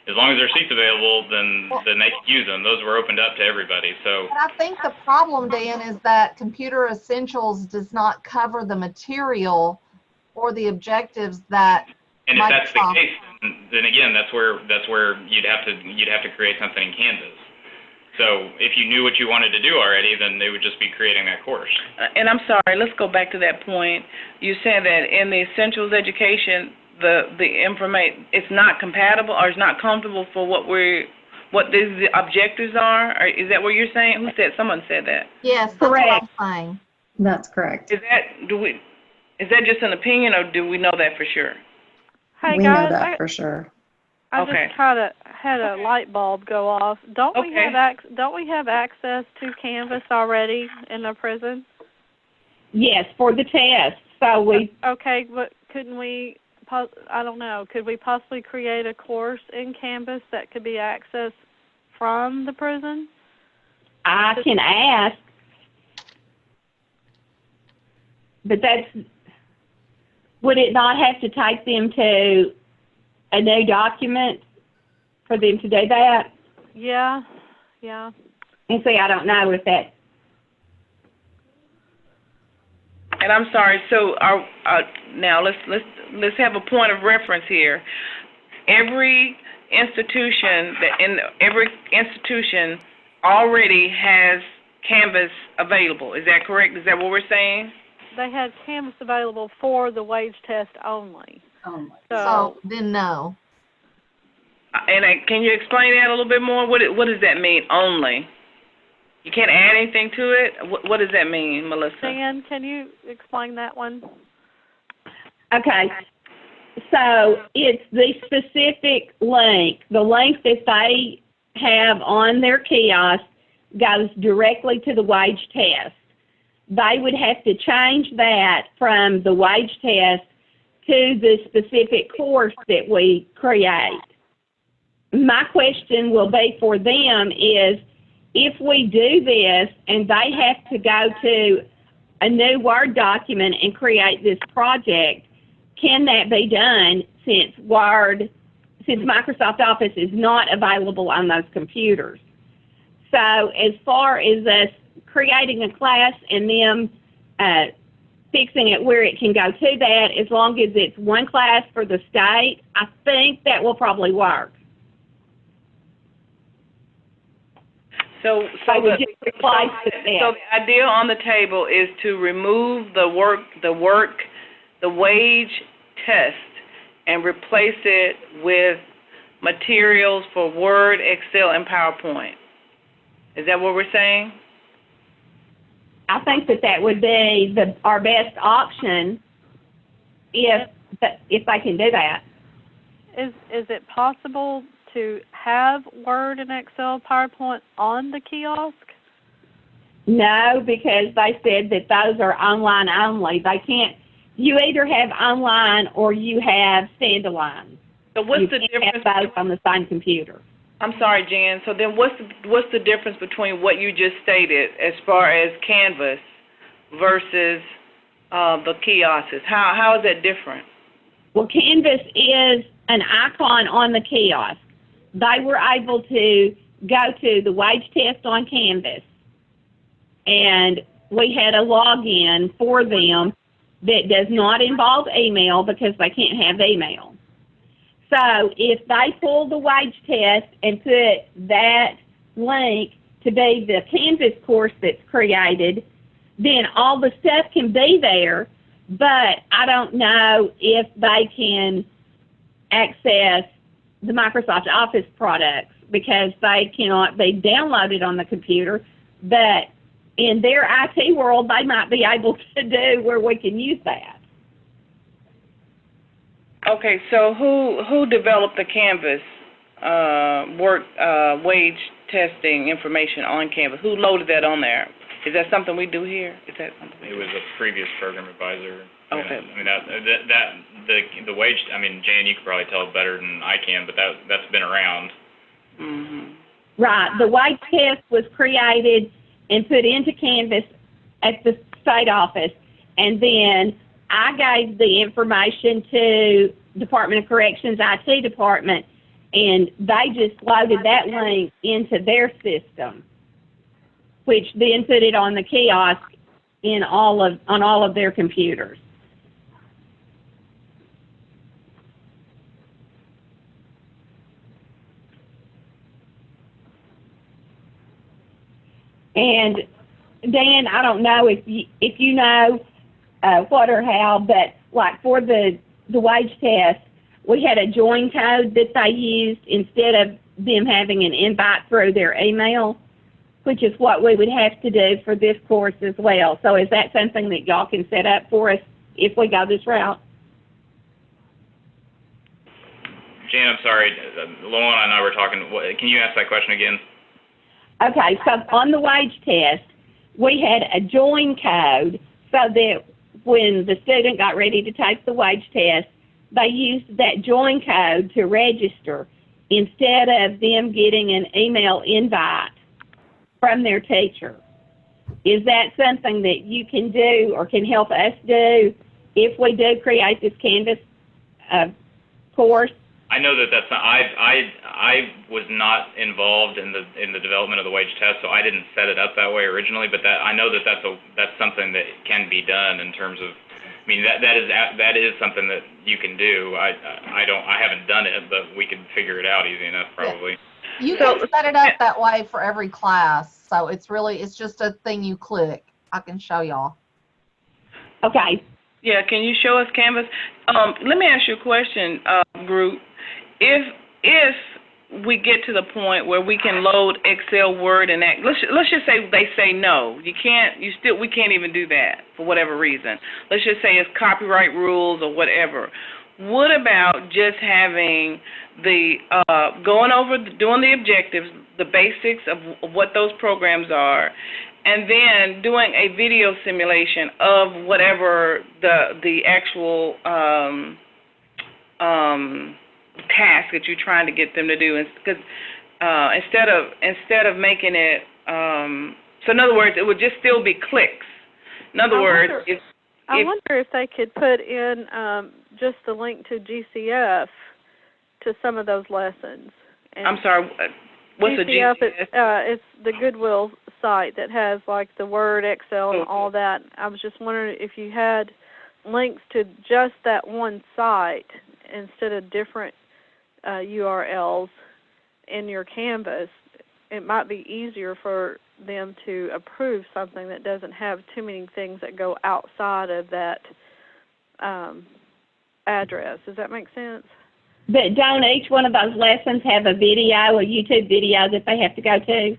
As long as there's seats available, then they can use them. Those were opened up to everybody. So. But I think the problem, Dan, is that Computer Essentials does not cover the material or the objectives that. And if that's the case, then again, that's where you'd have to create something in Canvas. So if you knew what you wanted to do already, then they would just be creating that course. And I'm sorry, let's go back to that point. You said that in the Essentials education, the information, it's not compatible or it's not comfortable for what the objectives are? Or is that what you're saying? Who said? Someone said that. Yes, that's what I'm saying. That's correct. Is that just an opinion, or do we know that for sure? Hey We guys, know that for sure. I Okay. just had a light bulb go off. Don't we have access to Canvas already in the prison? Yes, for the test. So we. Okay, but couldn't we? I don't know. Could we possibly create a course in Canvas that could be accessed from the prison? I can ask, but would it not have to take them to a new document for them to do that? Yeah. And see, I don't know if that. And I'm sorry. So now let's have a point of reference here. Every institution already has Canvas available. Is that correct? Is that what we're saying? They had Canvas available for the wage test only. So then no. And can you explain that a little bit more? What does that mean, only? You can't add anything to it? What does that mean, Melissa? Dan, can you explain that one? Okay. So it's the specific link. The link that they have on their kiosk goes directly to the wage test. They would have to change that from the wage test to the specific course that we create. My question will be for them is, if we do this and they have to go to a new Word document and create this project, can that be done since Microsoft Office is not available on those computers? So as far as us creating a class and them fixing it where it can go to that, as long as it's one class for the state, I think that will probably work. So the idea on the table is to remove the wage test and replace it with materials for Word, Excel, and PowerPoint. Is that what we're saying? I think that would be our best option if they can do that. Is it possible to have Word and Excel, PowerPoint on the kiosk? No, because they said that those are online only. They can't. You either have online or you have standalone. So what's the difference? You can't have both on the same computer. I'm sorry, Jan. So then what's the difference between what you just stated as far as Canvas versus the kiosks? How is that different? Well, Canvas is an icon on the kiosk. They were able to go to the wage test on Canvas, and we had a login for them that does not involve email because they can't have email. So if they pull the wage test and put that link to be the Canvas course that's created, then all the stuff can be there, but I don't know if they can access the Microsoft Office products because they cannot be downloaded on the computer, but in their IT world, they might be able to do where we can use that. Okay, so who developed the Canvas wage testing information on Canvas? Who loaded that on there? Is that something we do here? Is that something we It do? was a previous program advisor. Okay. I mean, the wage, I mean, Jan, you could probably tell better than I can, but that's been around. Mhm. Right. The wage test was created and put into Canvas at the state office, and then I gave the information to Department of Corrections IT department, and they just loaded that link into their system, which then put it on the kiosk on all of their computers. And Dan, I don't know if you know what or how, but like for the wage test, we had a join code that they used instead of them having an invite through their email, which is what we would have to do for this course as well. So is that something that y'all can set up for us if we go this route? Jan, I'm sorry, Luana and I were talking. Can you ask that question again? Okay, so on the wage test, we had a join code so that when the student got ready to take the wage test, they used that join code to register instead of them getting an email invite from their teacher. Is that something that you can do or can help us do if we do create this Canvas course? I know that that's not, I was not involved in the development of the wage test, so I didn't set it up that way originally. But I know that that's something that can be done in terms of. I mean, that is something that you can do. I haven't done it, but we could figure it out easy enough probably. Yeah. You can set it up that way for every class, so it's just a thing you click. I can show y'all. Okay. Yeah, can you show us Canvas? Let me ask you a question, group. If we get to the point where we can load Excel, Word, and that, let's just say they say no, we can't even do that for whatever reason. Let's just say it's copyright rules or whatever. What about just having the going over doing the objectives, the basics of what those programs are, and then doing a video simulation of whatever the actual task that you're trying to get them to do, because instead of making it so in other words, it would just still be clicks. In other words, I wonder if they could put in just the link to GCF to some of those lessons. And I'm sorry, what's GCF? a GCF? It's the Goodwill site that has like the Word, Excel, and all that. I was just wondering if you had links to just that one site instead of different URLs in your Canvas. It might be easier for them to approve something that doesn't have too many things that go outside of that address. Does that make sense? But don't each one of those lessons have a video, a YouTube video that they have to go to?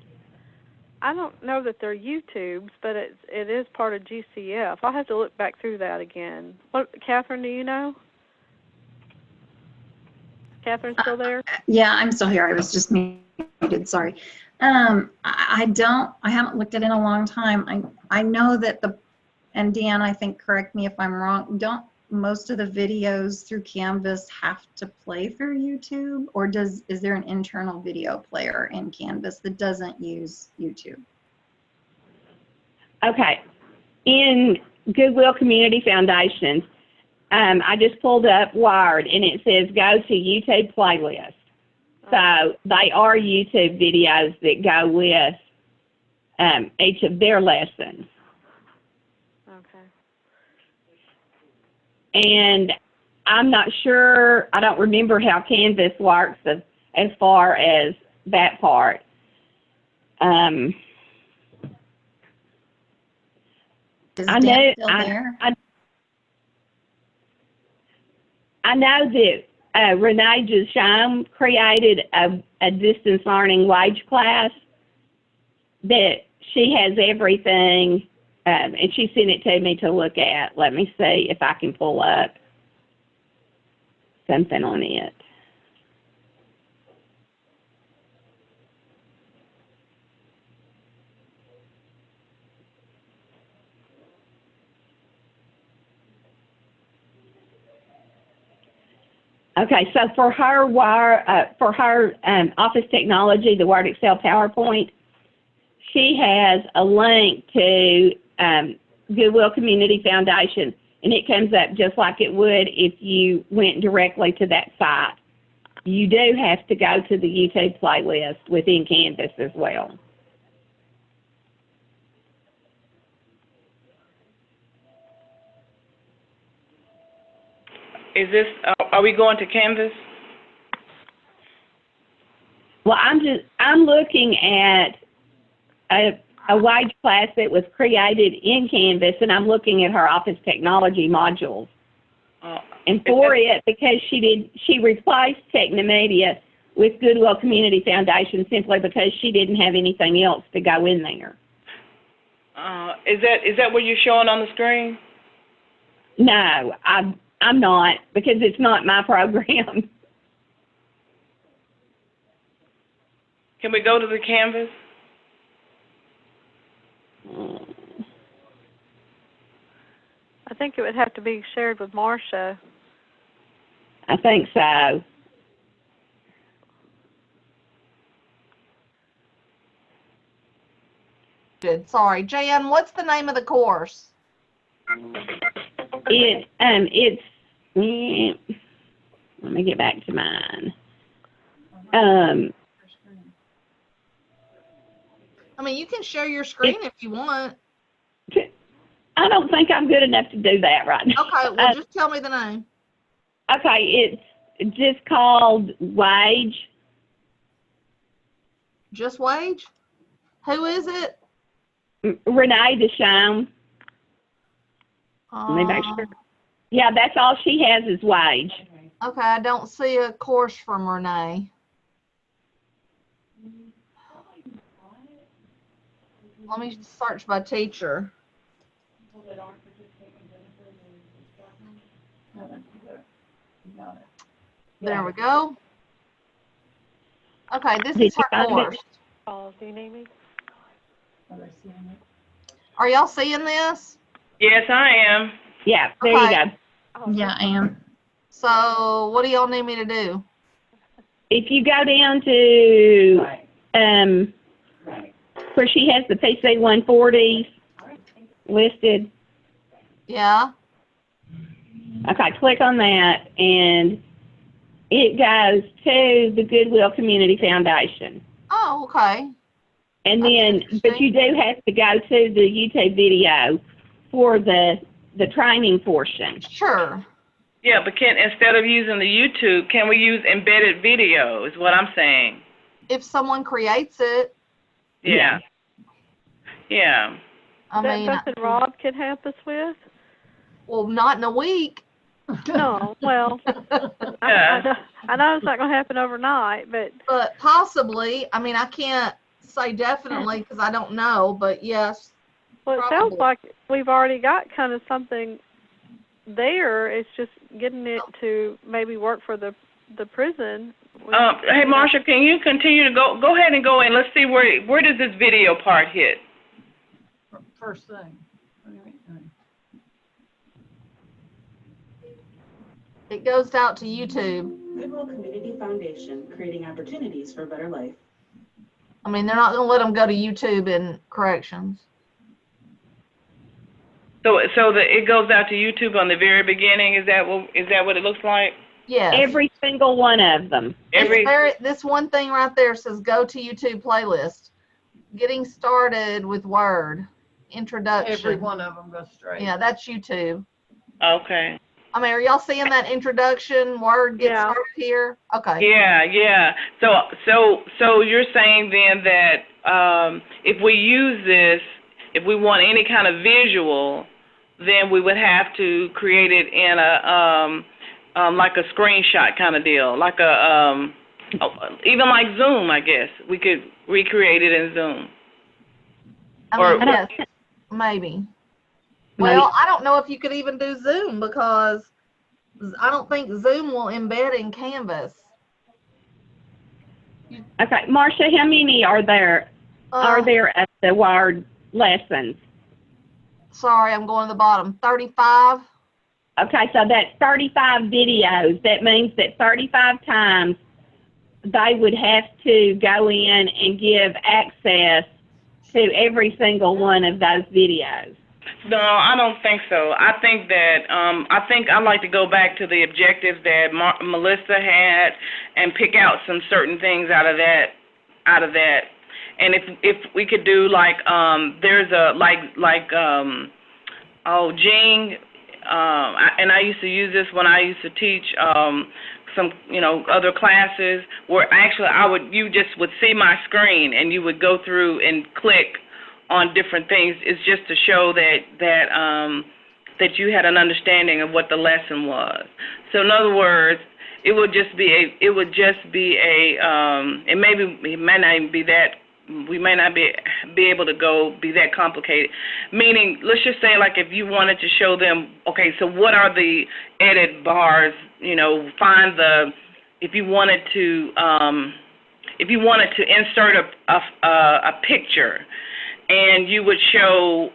I don't know that they're YouTubes, but it is part of GCF. I'll have to look back through that again. Catherine, do you know? Catherine still there? Yeah, I'm still here. I was just muted. Sorry. I haven't looked at it in a long time. I know that and Dan, I think, correct me if I'm wrong, don't most of the videos through Canvas have to play through YouTube, or is there an internal video player in Canvas that doesn't use YouTube? Okay. In Goodwill Community Foundations, I just pulled up Wired, and it says go to YouTube playlist. So they are YouTube videos that go with each of their lessons. Okay. And I'm not sure, I don't remember how Canvas works as far as that part. Is Dan still there? I know that Renee Duchamp created a distance learning wage class that she has everything, and she sent it to me to look at. Let me see if I can pull up something on it. Okay, so for her Office Technology, the Word, Excel, PowerPoint, she has a link to Goodwill Community Foundation, and it comes up just like it would if you went directly to that site. You do have to go to the YouTube playlist within Canvas as well. Is this, are we going to Canvas? Well, I'm looking at a wage class that was created in Canvas, and I'm looking at her Office Technology modules. And for it, because she replaced Technomedia with Goodwill Community Foundation simply because she didn't have anything else to go in there. Is that what you're showing on the screen? No, I'm not, because it's not my program. Can we go to the Canvas? I think it would have to be shared with Marcia. I think so. Good. Sorry, Jan. What's the name of the course? It's let me get back to mine. I mean, you can share your screen if you want. I don't think I'm good enough to do that right now. Okay, well, just tell me the name. Okay, it's just called Wage. Just Wage? Who is it? Renee Deschamps. Let me make sure. Yeah, that's all she has is Wage. Okay, I don't see a course from Renee. Let me search by teacher. There we go. Okay, this is her course. Oh, do you need me? Are y'all seeing this? Yes, I am. Yeah, there Okay. you go. Oh, Yeah, I am. So, what do y'all need me to do? If you go down to where she has the PC 140s listed, Yeah. okay, click on that, and it goes to the Goodwill Community Foundation. Oh, okay. And That's then, but interesting. you do have to go to the YouTube video for the training portion. Sure. Yeah, but instead of using the YouTube, can we use embedded video is what I'm saying. If someone creates it, Yeah. Yeah. I Is that mean, something Rob could help us with? well, not in a week. No, well, Yeah. I know it's not going to happen overnight, but But possibly, I mean, I can't say definitely because I don't know, but yes. well, it Probably. sounds like we've already got kind of something there. It's just getting it to maybe work for the prison. Hey, Marsha, can you continue to go ahead and go in? Let's see where does this video part hit? First thing. It goes out to YouTube. Goodwill Community Foundation, creating opportunities for a better life. I mean, they're not going to let them go to YouTube in corrections. So it goes out to YouTube on the very beginning. Is that what it looks like? Yes. Every single one of them. This one thing right there says go to YouTube playlist. Getting started with Word. Introduction. Every one of them goes straight. Yeah, that's YouTube. Okay. I mean, are y'all seeing that introduction? Word gets Yeah. started here? Okay. Yeah. So you're saying then that if we use this, if we want any kind of visual, then we would have to create it in a like a screenshot kind of deal, like even like Zoom, I guess. We could recreate it in Zoom. I mean, yes, maybe. Well, I don't know if you could even do Zoom because I don't think Zoom will embed in Canvas. Okay, Marcia, how many are there at the Word lessons? Sorry, I'm going to the bottom. 35? Okay, so that's 35 videos. That means that 35 times they would have to go in and give access to every single one of those videos. No, I don't think so. I think that I'd like to go back to the objectives that Melissa had and pick out some certain things out of that. And if we could do like there's a Jing, and I used to use this when I used to teach some other classes where actually you just would see my screen and you would go through and click on different things. It's just to show that you had an understanding of what the lesson was. So in other words, it may not even be that, we may not be able to be that complicated. Meaning, let's just say like if you wanted to show them, okay, so what are the edit bars, if you wanted to insert a picture, and you would show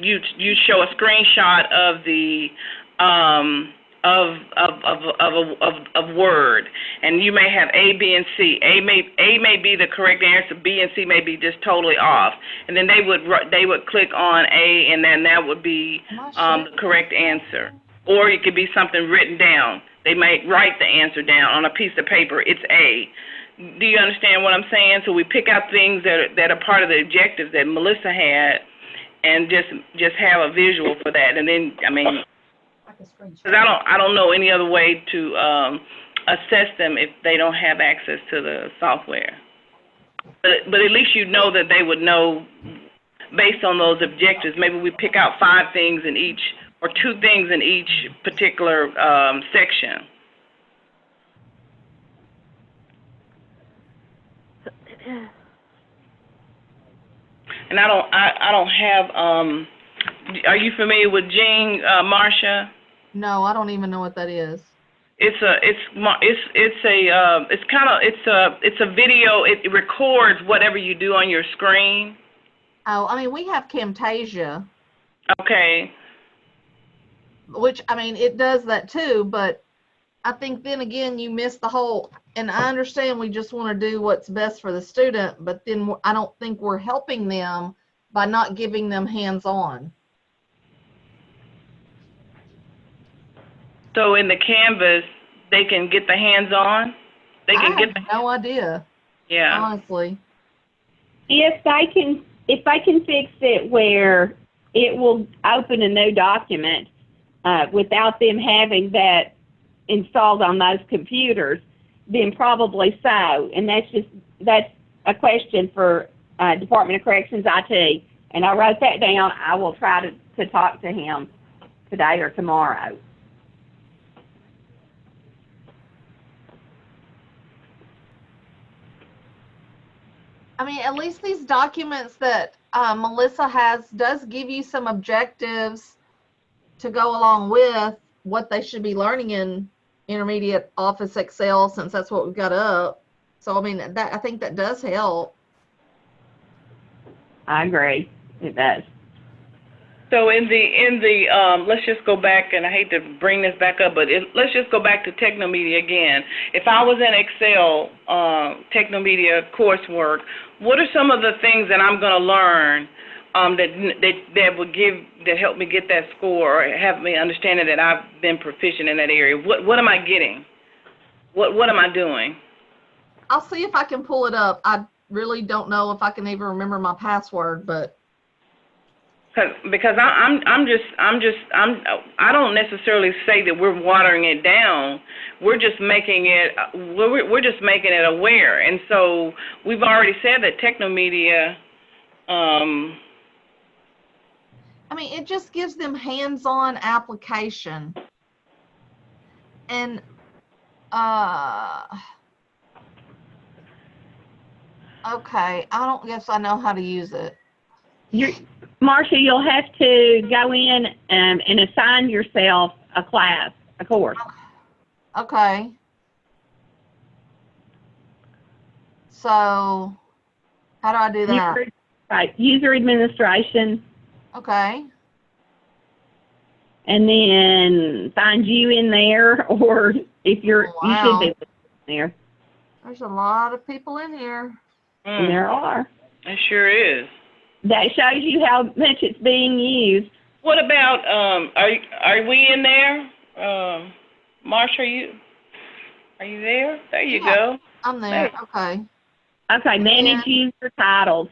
you show a screenshot of the of Word, and you may have A, B, and C. A may be the correct answer. B and C may be just totally off, and then they would click on A, and then that would be the correct answer. Or it could be something written down. They might write the answer down on a piece of paper. It's A. Do you understand what I'm saying? So we pick out things that are part of the objectives that Melissa had, and just have a visual for that. And then, because I don't know any other way to assess them if they don't have access to the software. But at least you know that they would know based on those objectives. Maybe we pick out 5 things in each, or 2 things in each particular section. And I don't have. Are you familiar with Jing, Marcia? No, I don't even know what that is. It's a video. It records whatever you do on your screen. Oh, we have Camtasia. Okay. Which, it does that too, but I think then again you miss the whole, and I understand we just want to do what's best for the student, but then I don't think we're helping them by not giving them hands-on. So in the Canvas, they can get the hands-on? They can get no idea. Yeah. Honestly. If they can fix it where it will open a new document without them having that installed on those computers, then probably so. And that's a question for Department of Corrections IT. And I wrote that down. I will try to talk to him today or tomorrow. At least these documents that Melissa does give you some objectives to go along with what they should be learning in intermediate Office Excel, since that's what we've got up. So I think that does help. I agree. It does. So in the let's just go back, and I hate to bring this back up, but let's just go back to Technomedia again. If I was in Excel Technomedia coursework, what are some of the things that I'm going to learn that help me get that score, or have me understanding that I've been proficient in that area? What am I getting? What am I doing? I'll see if I can pull it up. I really don't know if I can even remember my password, but. Because I don't necessarily say that we're watering it down. We're just making it aware. And so we've already said that Technomedia. It just gives them hands-on application. And okay, I don't guess I know how to use it. Marcia, you'll have to go in and assign yourself a course. Okay. So, how do I do that? User administration. Okay. and then find you in there, or if you're, you should be in there. There's a lot of people in here. And there are. It sure is. That shows you how much it's being used. What about, are we in there? Marsha, are you there? There you Yeah. go. I'm there. Okay. Okay, manage user titles.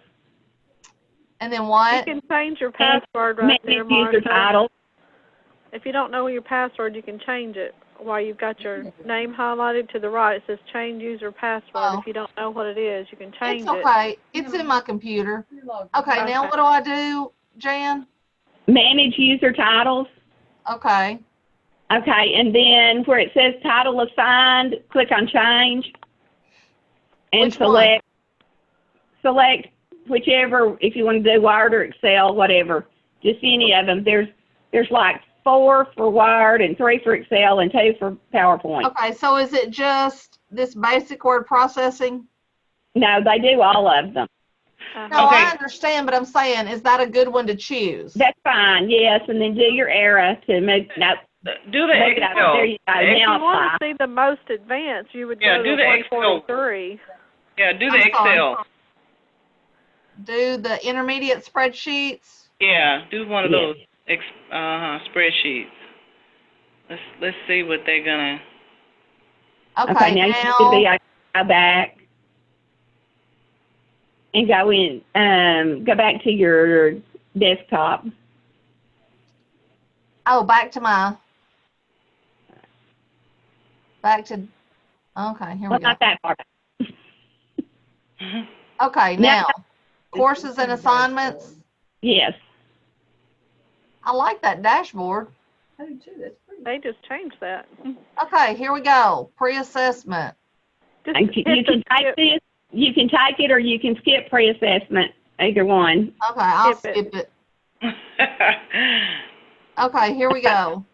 And then You what? can change your password right there, Manage user Martha. titles. If you don't know your password, you can change it. While you've got your name highlighted to the right, it says change user password. Oh. If you don't know what it is, you can change It's okay. It's in my computer. Okay, now what do I do, Jan? Manage user titles. Okay. Okay, and then where it says title assigned, click on change. And Which one? select whichever, if you want to do Word or Excel, whatever, just any of them. There's like 4 for Word and 3 for Excel and 2 for PowerPoint. Okay, so is it just this basic word processing? No, they do all of them. No, Okay. I understand, but I'm saying, is that a good one to choose? That's fine, yes, and then do your era to move, no, Do the look at it. Excel. There you go, If now you want apply. to see the most advanced, you would Yeah, go do to the Excel. 143. Yeah, do the I'm sorry. Excel. Do the intermediate spreadsheets? Yeah, do one of Yes. those spreadsheets. Let's see what they're gonna. Okay, now you now, should be, go back and go in, go back to your desktop. oh, back to, okay, here we Well, go. not that far. Okay, Now- now, courses and assignments. Yes. I like that dashboard. I do too, that's pretty. They just changed that. Okay, here we go. Pre-assessment. Just And hit you the can take skip. this, you can take it, or you can skip pre-assessment, either one. Okay, I'll Skip skip it. Okay, here we go.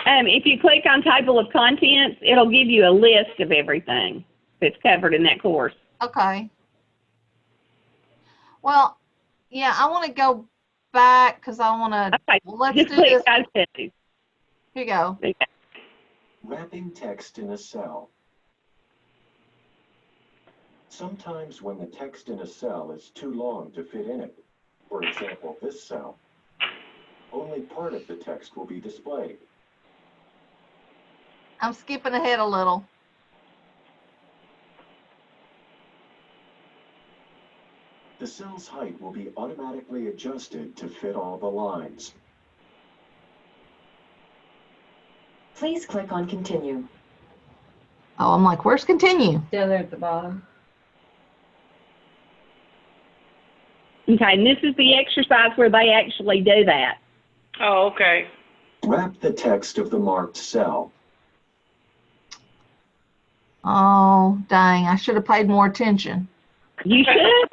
If you click on table of contents, it'll give you a list of everything that's covered in that course. Okay. Well, yeah, I want to go back because I want to, Okay, let's just do click this. go to. Here you go. Wrapping text in a cell. Sometimes when the text in a cell is too long to fit in it, for example, this cell, only part of the text will be displayed. I'm skipping ahead a little. The cell's height will be automatically adjusted to fit all the lines. Please click on continue. Oh, I'm like, where's continue? Down there at the bottom. Okay, and this is the exercise where they actually do that. Oh, okay. Wrap the text of the marked cell. Oh, dang, I should have paid more attention. You should.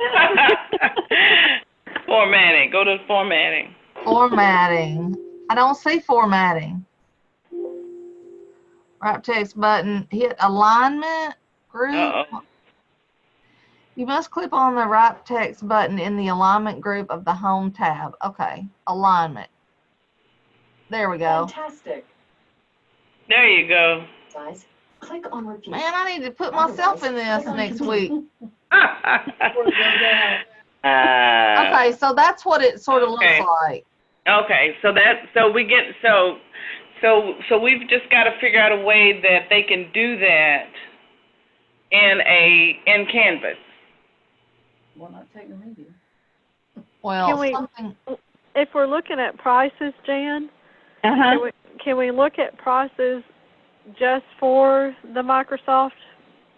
Formatting. Go to formatting. Formatting. I don't see formatting. Wrap text button, hit alignment, group. Uh-oh. You must click on the wrap text button in the alignment group of the home tab. Okay, alignment. There we go. Fantastic. There you go. Size. Click on repeat. Man, I need to put myself in this next week. Okay, so that's what it sort of Okay. looks like. Okay, so we've just got to figure out a way that they can do that in Canvas. Well, not Technomedia. Well, Can we- something, If we're looking at prices, Jan, Uh-huh. can we look at prices just for the Microsoft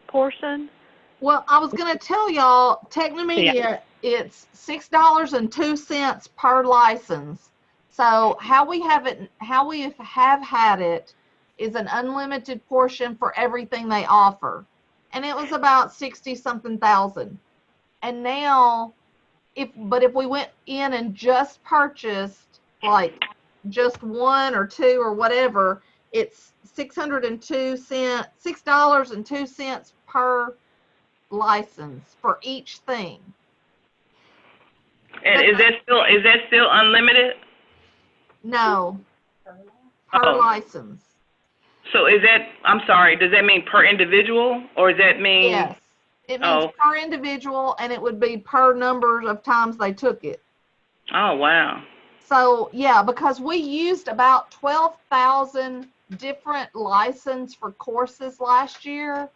portion? well, I was gonna tell y'all, Technomedia, it's $6.02 per license. So how we have had it is an unlimited portion for everything they offer. And it was about 60 something thousand. And now, if we went in and just purchased like just 1 or 2 or whatever, it's $6.02 per license for each thing. And is that still unlimited? No, per Oh. license. So is that, I'm sorry, does that mean per individual, or does that mean? Yes. It means Oh. per individual, and it would be per numbers of times they took it. Oh, wow. So, yeah, because we used about 12,000 different license for courses last year.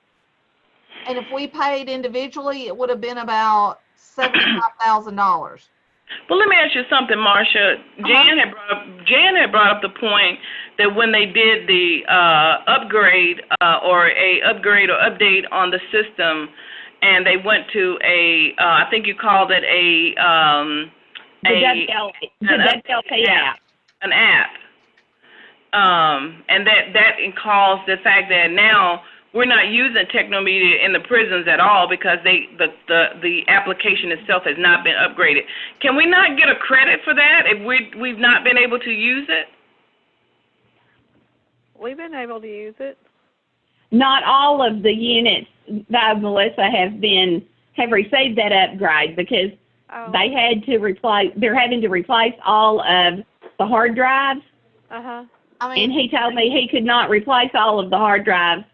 And if we paid individually, it would have been about $75,000. Well, let me ask you something, Marcia. Jan had brought up the point that when they did the upgrade or update on the system, and they went to I think you called it The WLP app. An app. And that caused the fact that now we're not using Technomedia in the prisons at all because the application itself has not been upgraded. Can we not get a credit for that if we've not been able to use it? We've been able to use it. Not all of the units, though, Melissa, have received that upgrade because they had to replace. They're having to replace all of the hard drives. And he told me he could not replace all of the hard drives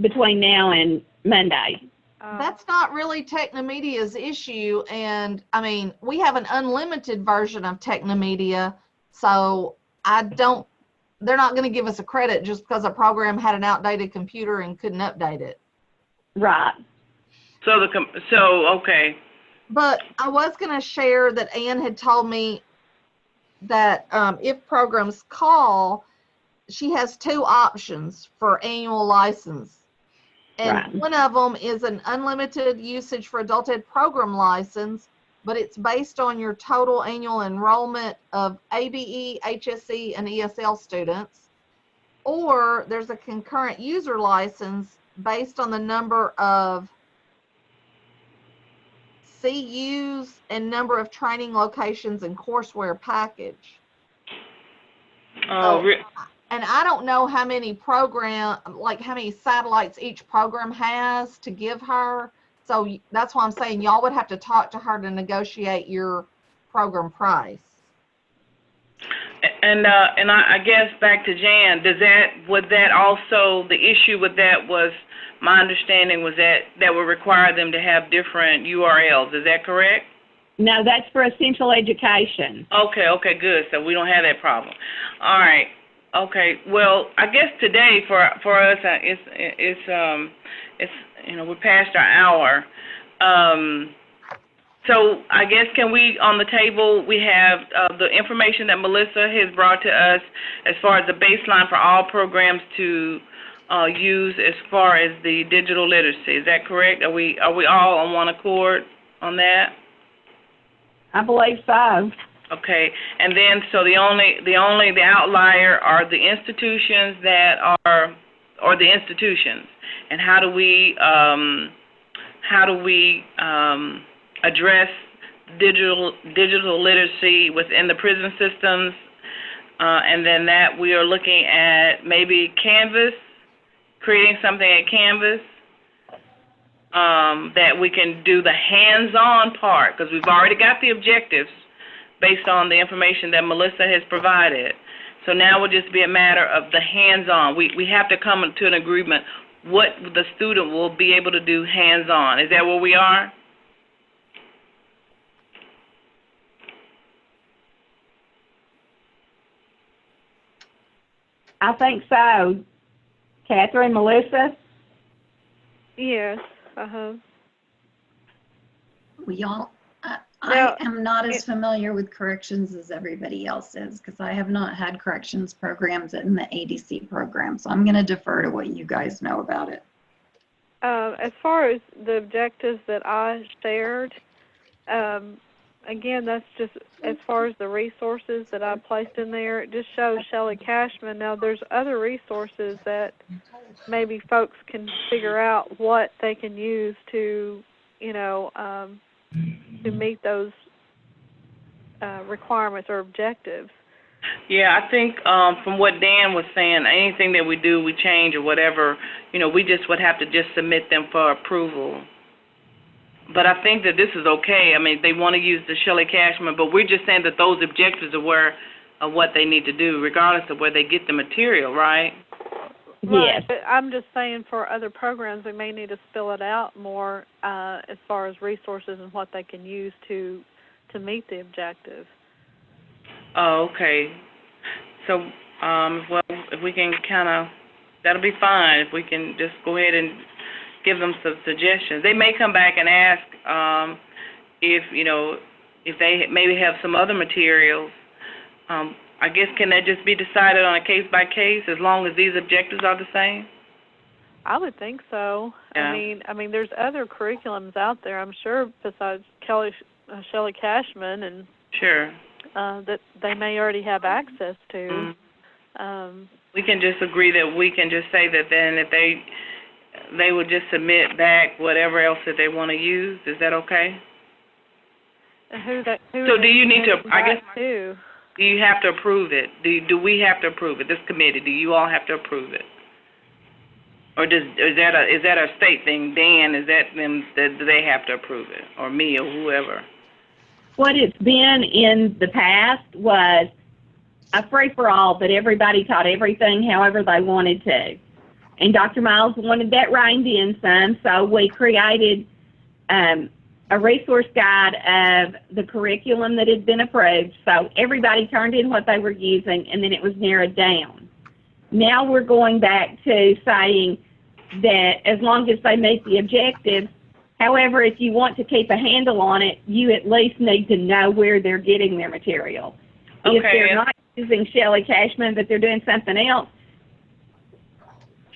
between now and Monday. That's not really Technomedia's issue. And I mean, we have an unlimited version of Technomedia. So they're not going to give us a credit just because a program had an outdated computer and couldn't update it. Right. Okay. But I was going to share that Ann had told me that if programs call, she has two options for annual license. And one of them is an unlimited usage for adult ed program license, but it's based on your total annual enrollment of ABE, HSE, and ESL students. Or there's a concurrent user license based on the number of CUs and number of training locations and courseware package. And I don't know how many how many satellites each program has to give her. So that's why I'm saying y'all would have to talk to her to negotiate your program price. And I guess back to Jan, would that also, the issue with that was, my understanding was that would require them to have different URLs. Is that correct? No, that's for essential education. Okay, good. So we don't have that problem. All right. Okay. Well, I guess today for us it's we're past our hour. So I guess can we on the table we have the information that Melissa has brought to us as far as the baseline for all programs to use as far as the digital literacy. Is that correct? Are we all on one accord on that? I believe so. Okay, and then so the outlier are the institutions that are, or the institutions, and how do we address digital literacy within the prison systems, and then that we are looking at maybe Canvas, creating something at Canvas. That we can do the hands-on part, because we've already got the objectives based on the information that Melissa has provided. So now will just be a matter of the hands-on. We have to come to an agreement what the student will be able to do hands-on. Is that where we are? I think so. Catherine, Melissa? Yes. I am not as familiar with corrections as everybody else is because I have not had corrections programs in the ADC program. So I'm going to defer to what you guys know about it. As far as the objectives that I shared, again, that's just as far as the resources that I placed in there. It just shows Shelley Cashman. Now, there's other resources that maybe folks can figure out what they can use to, to meet those requirements or objectives. Yeah, I think from what Dan was saying, anything that we do, we change or whatever, we just would have to just submit them for approval. But I think that this is okay. I mean, they want to use the Shelley Cashman, but we're just saying that those objectives are where, of what they need to do, regardless of where they get the material, right? Right, Yes. but I'm just saying for other programs, we may need to spell it out more as far as resources and what they can use to meet the objective. Oh, okay. So, well, if we can kind of, that'll be fine. If we can just go ahead and give them some suggestions. They may come back and ask if, you know, if they maybe have some other materials. I guess can that just be decided on a case by case as long as these objectives are the same? I would think so. Yeah. I mean, there's other curriculums out there, I'm sure, besides Shelley Cashman, and Sure. that they may already have access to. We can just agree that we can just say that then if they would just submit back whatever else that they want to use. Is that okay? Who So do you need to, I guess, to? do you have to approve it? Do we have to approve it? This committee, do you all have to approve it? Or is that a state thing? Dan, is that them, do they have to approve it? Or me or whoever? What it's been in the past was a free-for-all, that everybody taught everything however they wanted to. And Dr. Miles wanted that reined in some, so we created a resource guide of the curriculum that had been approved. So everybody turned in what they were using, and then it was narrowed down. Now we're going back to saying that as long as they meet the objectives, however, if you want to keep a handle on it, you at least need to know where they're getting their material. Okay. If they're not using Shelley Cashman, but they're doing something else,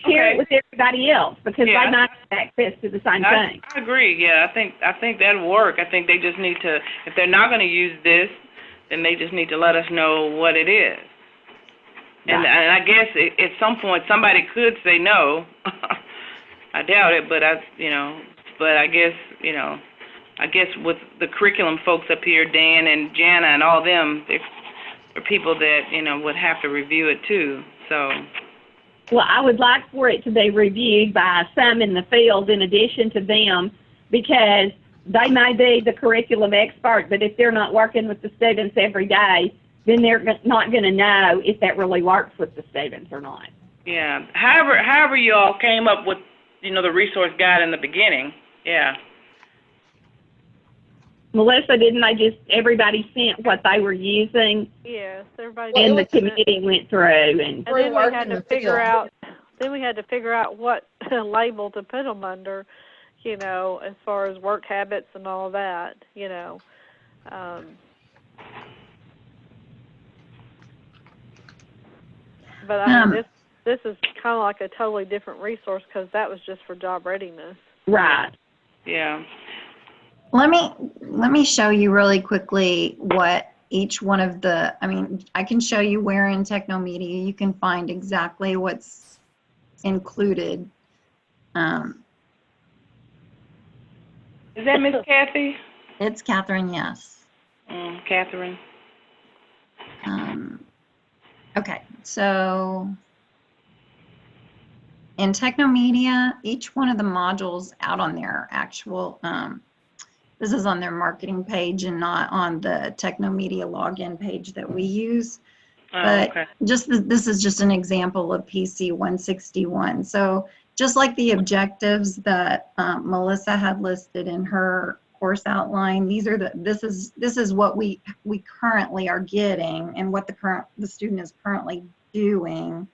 share it with everybody else, because they might have access to the same thing. I agree. Yeah, I think that'll work. I think they just need to, if they're not going to use this, then they just need to let us know what it is. And I guess at some point somebody could say no. I doubt it, but I guess with the curriculum folks up here, Dan and Jana and all them, they're people that would have to review it too. So. Well, I would like for it to be reviewed by some in the field in addition to them, because they may be the curriculum expert, but if they're not working with the students every day, then they're not going to know if that really works with the students or not. Yeah. However you all came up with, the resource guide in the beginning. Yeah. Melissa, didn't they just, everybody sent what they were using? Yes, everybody. And the committee went through, and then we had to figure out. Then we had to figure out what label to put them under, as far as work habits and all that, But I mean, this is kind of like a totally different resource, because that was just for job readiness. Right. Yeah. Let me show you really quickly what each one of the, I can show you where in Technomedia you can find exactly what's included. Is that Miss Kathy? It's Catherine, yes. Catherine. Okay, so in Technomedia, each one of the modules out on their actual, this is on their marketing page and not on the Technomedia login page that we use. But this is just an example of PC 161. So just like the objectives that Melissa had listed in her course outline, this is what we currently are getting, and what the student is currently doing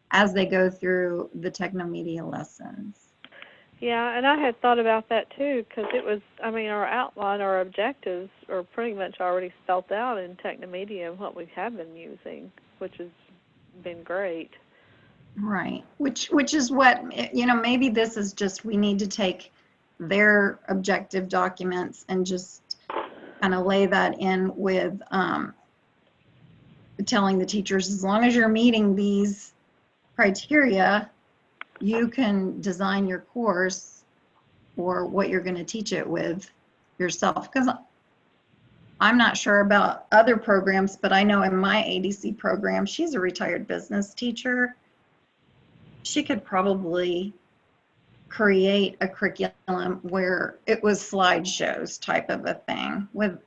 as they go through the Technomedia lessons. Yeah, and I had thought about that too, because it was, our outline, our objectives are pretty much already spelled out in Technomedia, what we have been using, which has been great. Right, which is what, maybe this is just, we need to take their objective documents and just kind of lay that in with telling the teachers, as long as you're meeting these criteria, you can design your course or what you're going to teach it with yourself. Because I'm not sure about other programs, but I know in my ADC program, she's a retired business teacher. She could probably create a curriculum where it was slideshows type of a thing with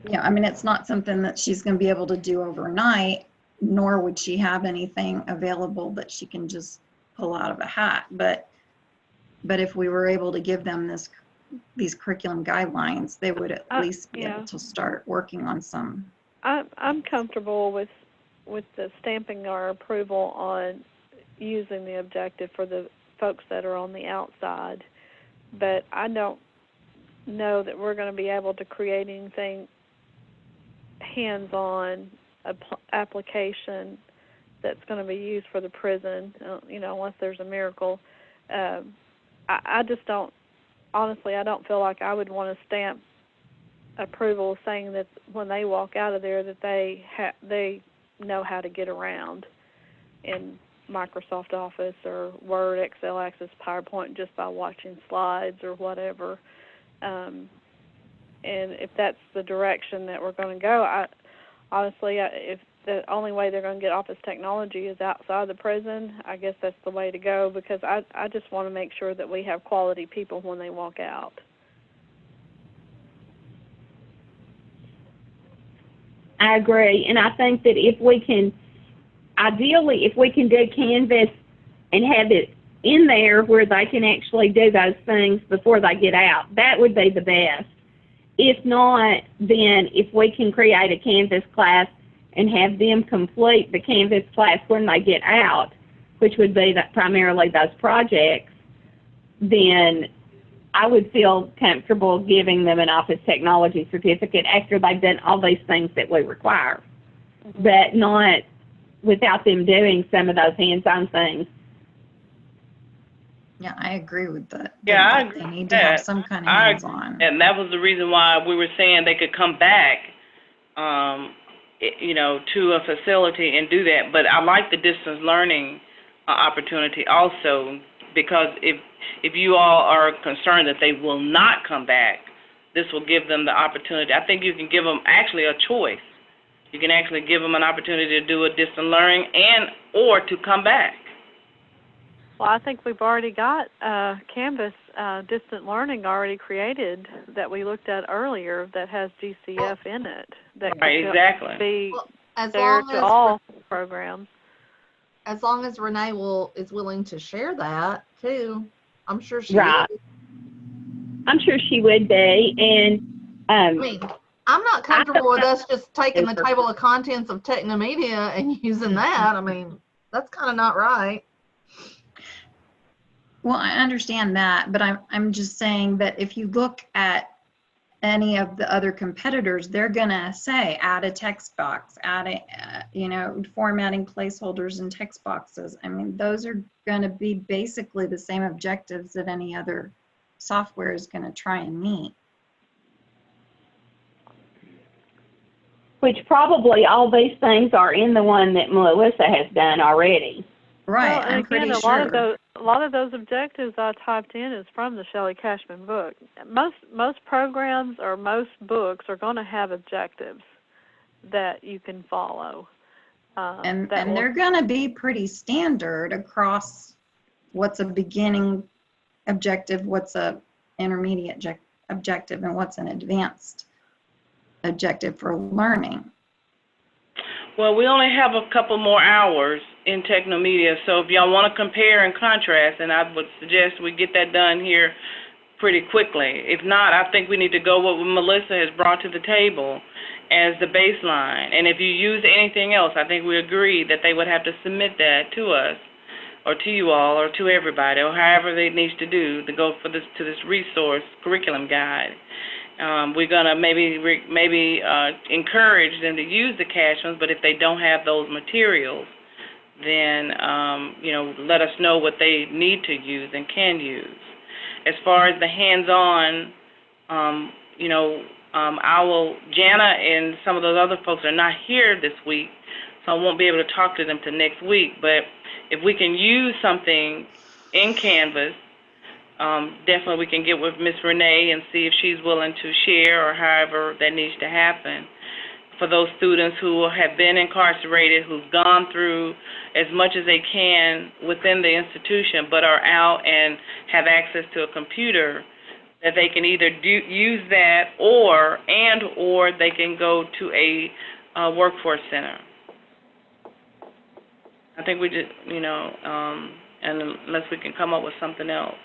Yeah, I mean, it's not something that she's going to be able to do overnight, nor would she have anything available that she can just pull out of a hat. But if we were able to give them these curriculum guidelines, they would at least be able to start working on some. I'm comfortable with the stamping our approval on using the objective for the folks that are on the outside, but I don't know that we're going to be able to create anything hands-on application that's going to be used for the prison, unless there's a miracle. I just don't, honestly, I don't feel like I would want to stamp approval saying that when they walk out of there that they know how to get around in Microsoft Office or Word, Excel, Access, PowerPoint just by watching slides or whatever. And if that's the direction that we're going to go, if the only way they're going to get office technology is outside the prison, I guess that's the way to go, because I just want to make sure that we have quality people when they walk out. I agree, and I think that if we can do Canvas and have it in there where they can actually do those things before they get out, that would be the best. If not, then if we can create a Canvas class and have them complete the Canvas class when they get out, which would be primarily those projects, then I would feel comfortable giving them an office technology certificate after they've done all these things that we require, but not without them doing some of those hands-on things. Yeah, I agree with that. Yeah, I agree They need with to have that. some kind of hands-on. And that was the reason why we were saying they could come back, to a facility and do that. But I like the distance learning opportunity also, because if you all are concerned that they will not come back, this will give them the opportunity. I think you can give them actually a choice. You can actually give them an opportunity to do a distance learning or to come back. Well, I think we've already got Canvas distant learning already created that we looked at earlier that has GCF in it. That Right, could exactly. be As there long to as all programs. As long as Renee is willing to share that too, I'm sure she Right. is. I'm sure she would be, and I mean, I'm not comfortable with us just taking the table of contents of Technomedia and using that. I mean, that's kind of not right. Well, I understand that, but I'm just saying that if you look at any of the other competitors, they're gonna say add a text box, add a, formatting placeholders and text boxes. I mean, those are gonna be basically the same objectives that any other software is gonna try and meet. which probably all these things are in the one that Melissa has done already. Right, Well, and I'm again, pretty a sure. lot of those objectives I typed in is from the Shelley Cashman book. Most programs or most books are going to have objectives that you can follow. And they're going to be pretty standard across what's a beginning objective, what's a intermediate objective, and what's an advanced objective for learning. Well, we only have a couple more hours in Technomedia, so if y'all want to compare and contrast, and I would suggest we get that done here pretty quickly. If not, I think we need to go what Melissa has brought to the table as the baseline. And if you use anything else, I think we agree that they would have to submit that to us, or to you all, or to everybody, or however they need to do to go for this to this resource curriculum guide. We're gonna maybe encourage them to use the Cashmans, but if they don't have those materials, then let us know what they need to use and can use. As far as the hands-on, Jana and some of those other folks are not here this week, so I won't be able to talk to them till next week. But if we can use something in Canvas, definitely we can get with Miss Renee and see if she's willing to share or however that needs to happen for those students who have been incarcerated, who've gone through as much as they can within the institution but are out and have access to a computer, that they can either use that or they can go to a workforce center. I think we just, and unless we can come up with something else.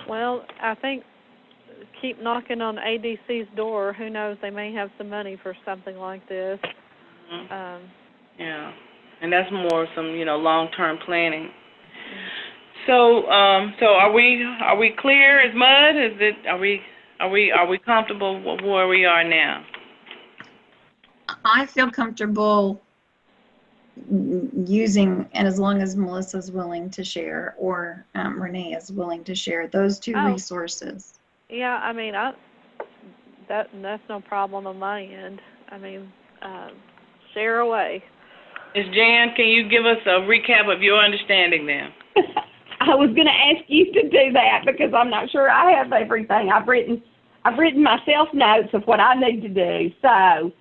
Well, I think keep knocking on ADC's door. Who knows? They may have some money for something like this. Mm-hmm. Yeah, and that's more some long-term planning. So are we clear as mud? Are we comfortable with where we are now? I feel comfortable using, and as long as Melissa's willing to share, or Renee is willing to share, those two resources. Yeah, I mean, that's no problem on my end. I mean, share away. Ms. Jan, can you give us a recap of your understanding then? I was going to ask you to do that because I'm not sure I have everything. I've written myself notes of what I need to do. So,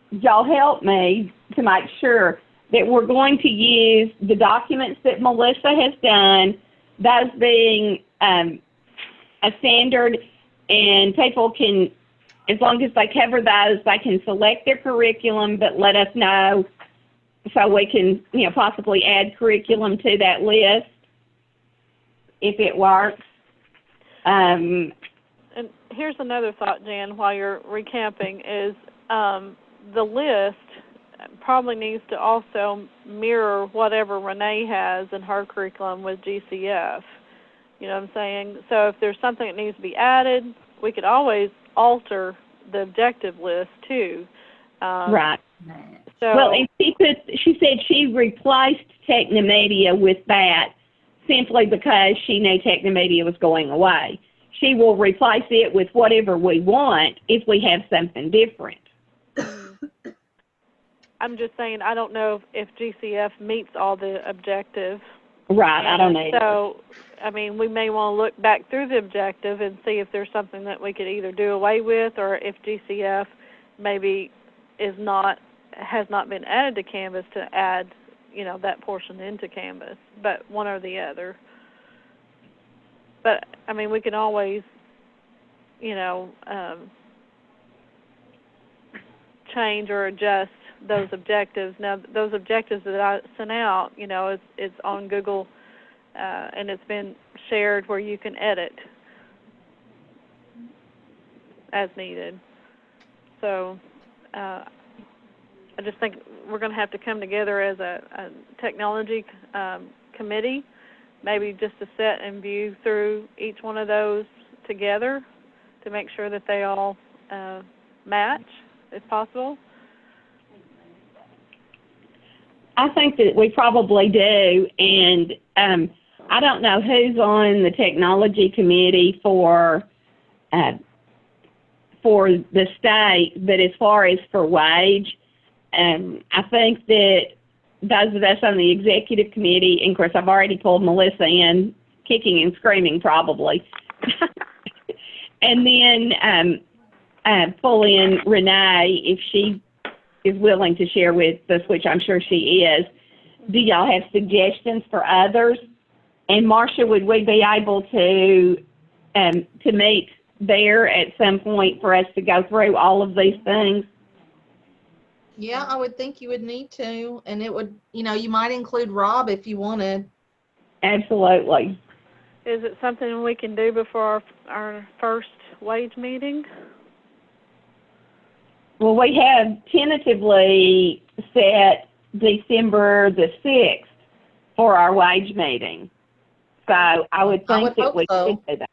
y'all help me to make sure that we're going to use the documents that Melissa has done, those being a standard, and people can, as long as they cover those, they can select their curriculum, but let us know so we can, possibly add curriculum to that list if it works. And here's another thought, Jan, while you're recapping, is the list probably needs to also mirror whatever Renee has in her curriculum with GCF. You know what I'm saying? So if there's something that needs to be added, we could always alter the objective list too. Right. So, well, and she said she replaced Technomedia with that simply because she knew Technomedia was going away. She will replace it with whatever we want if we have something different. I'm just saying, I don't know if GCF meets all the objectives. Right, I don't know. So, I mean, we may want to look back through the objective and see if there's something that we could either do away with, or if GCF maybe has not been added to Canvas, to add, that portion into Canvas, but one or the other. But, I mean, we can always, change or adjust those objectives. Now, those objectives that I sent out, it's on Google, and it's been shared where you can edit as needed. So, I just think we're going to have to come together as a technology committee, maybe just to sit and view through each one of those together to make sure that they all match, if possible. I think that we probably do, and I don't know who's on the technology committee for the state, but as far as for wage, I think that those of us on the executive committee, and of course I've already pulled Melissa in, kicking and screaming probably, and then pull in Renee if she is willing to share with us, which I'm sure she is. Do y'all have suggestions for others? And Marcia, would we be able to meet there at some point for us to go through all of these things? Yeah, I would think you would need to, and it would, you might include Rob if you wanted. Absolutely. Is it something we can do before our first wage meeting? Well, we have tentatively set December the 6th for our wage meeting. So I would think that we could do that.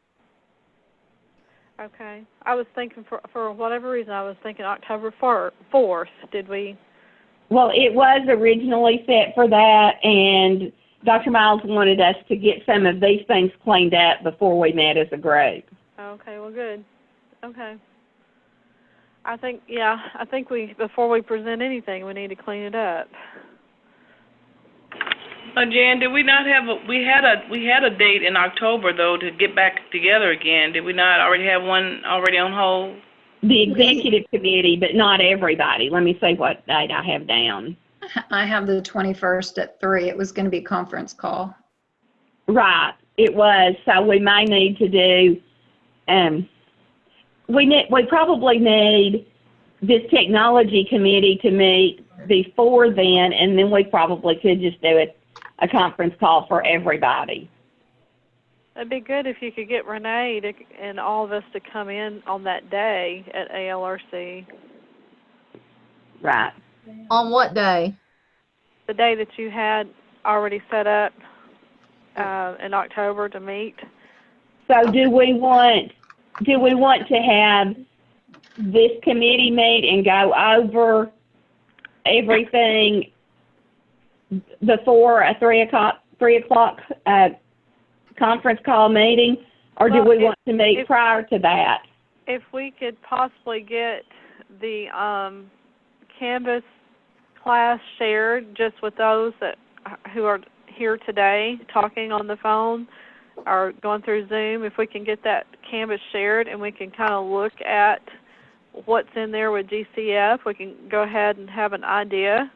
Okay. I was thinking, for whatever reason, I was thinking October 4th. Did we? Well, it was originally set for that, and Dr. Miles wanted us to get some of these things cleaned up before we met as a group. Okay, well, good. Okay. I think before we present anything, we need to clean it up. Jan, did we not have we had a date in October though to get back together again? Did we not already have one already on hold? The executive committee, but not everybody. Let me see what date I have down. I have the 21st at 3. It was going to be a conference call. Right, it was. So we may need to do, we probably need this technology committee to meet before then, and then we probably could just do a conference call for everybody. It'd be good if you could get Renee and all of us to come in on that day at ALRC. Right. On what day? The day that you had already set up in October to meet. So do we want to have this committee meet and go over everything before a 3 o'clock conference call meeting, or do we want to meet prior to that? If we could possibly get the Canvas class shared just with those who are here today talking on the phone or going through Zoom, if we can get that Canvas shared and we can kind of look at what's in there with GCF, we can go ahead and have an idea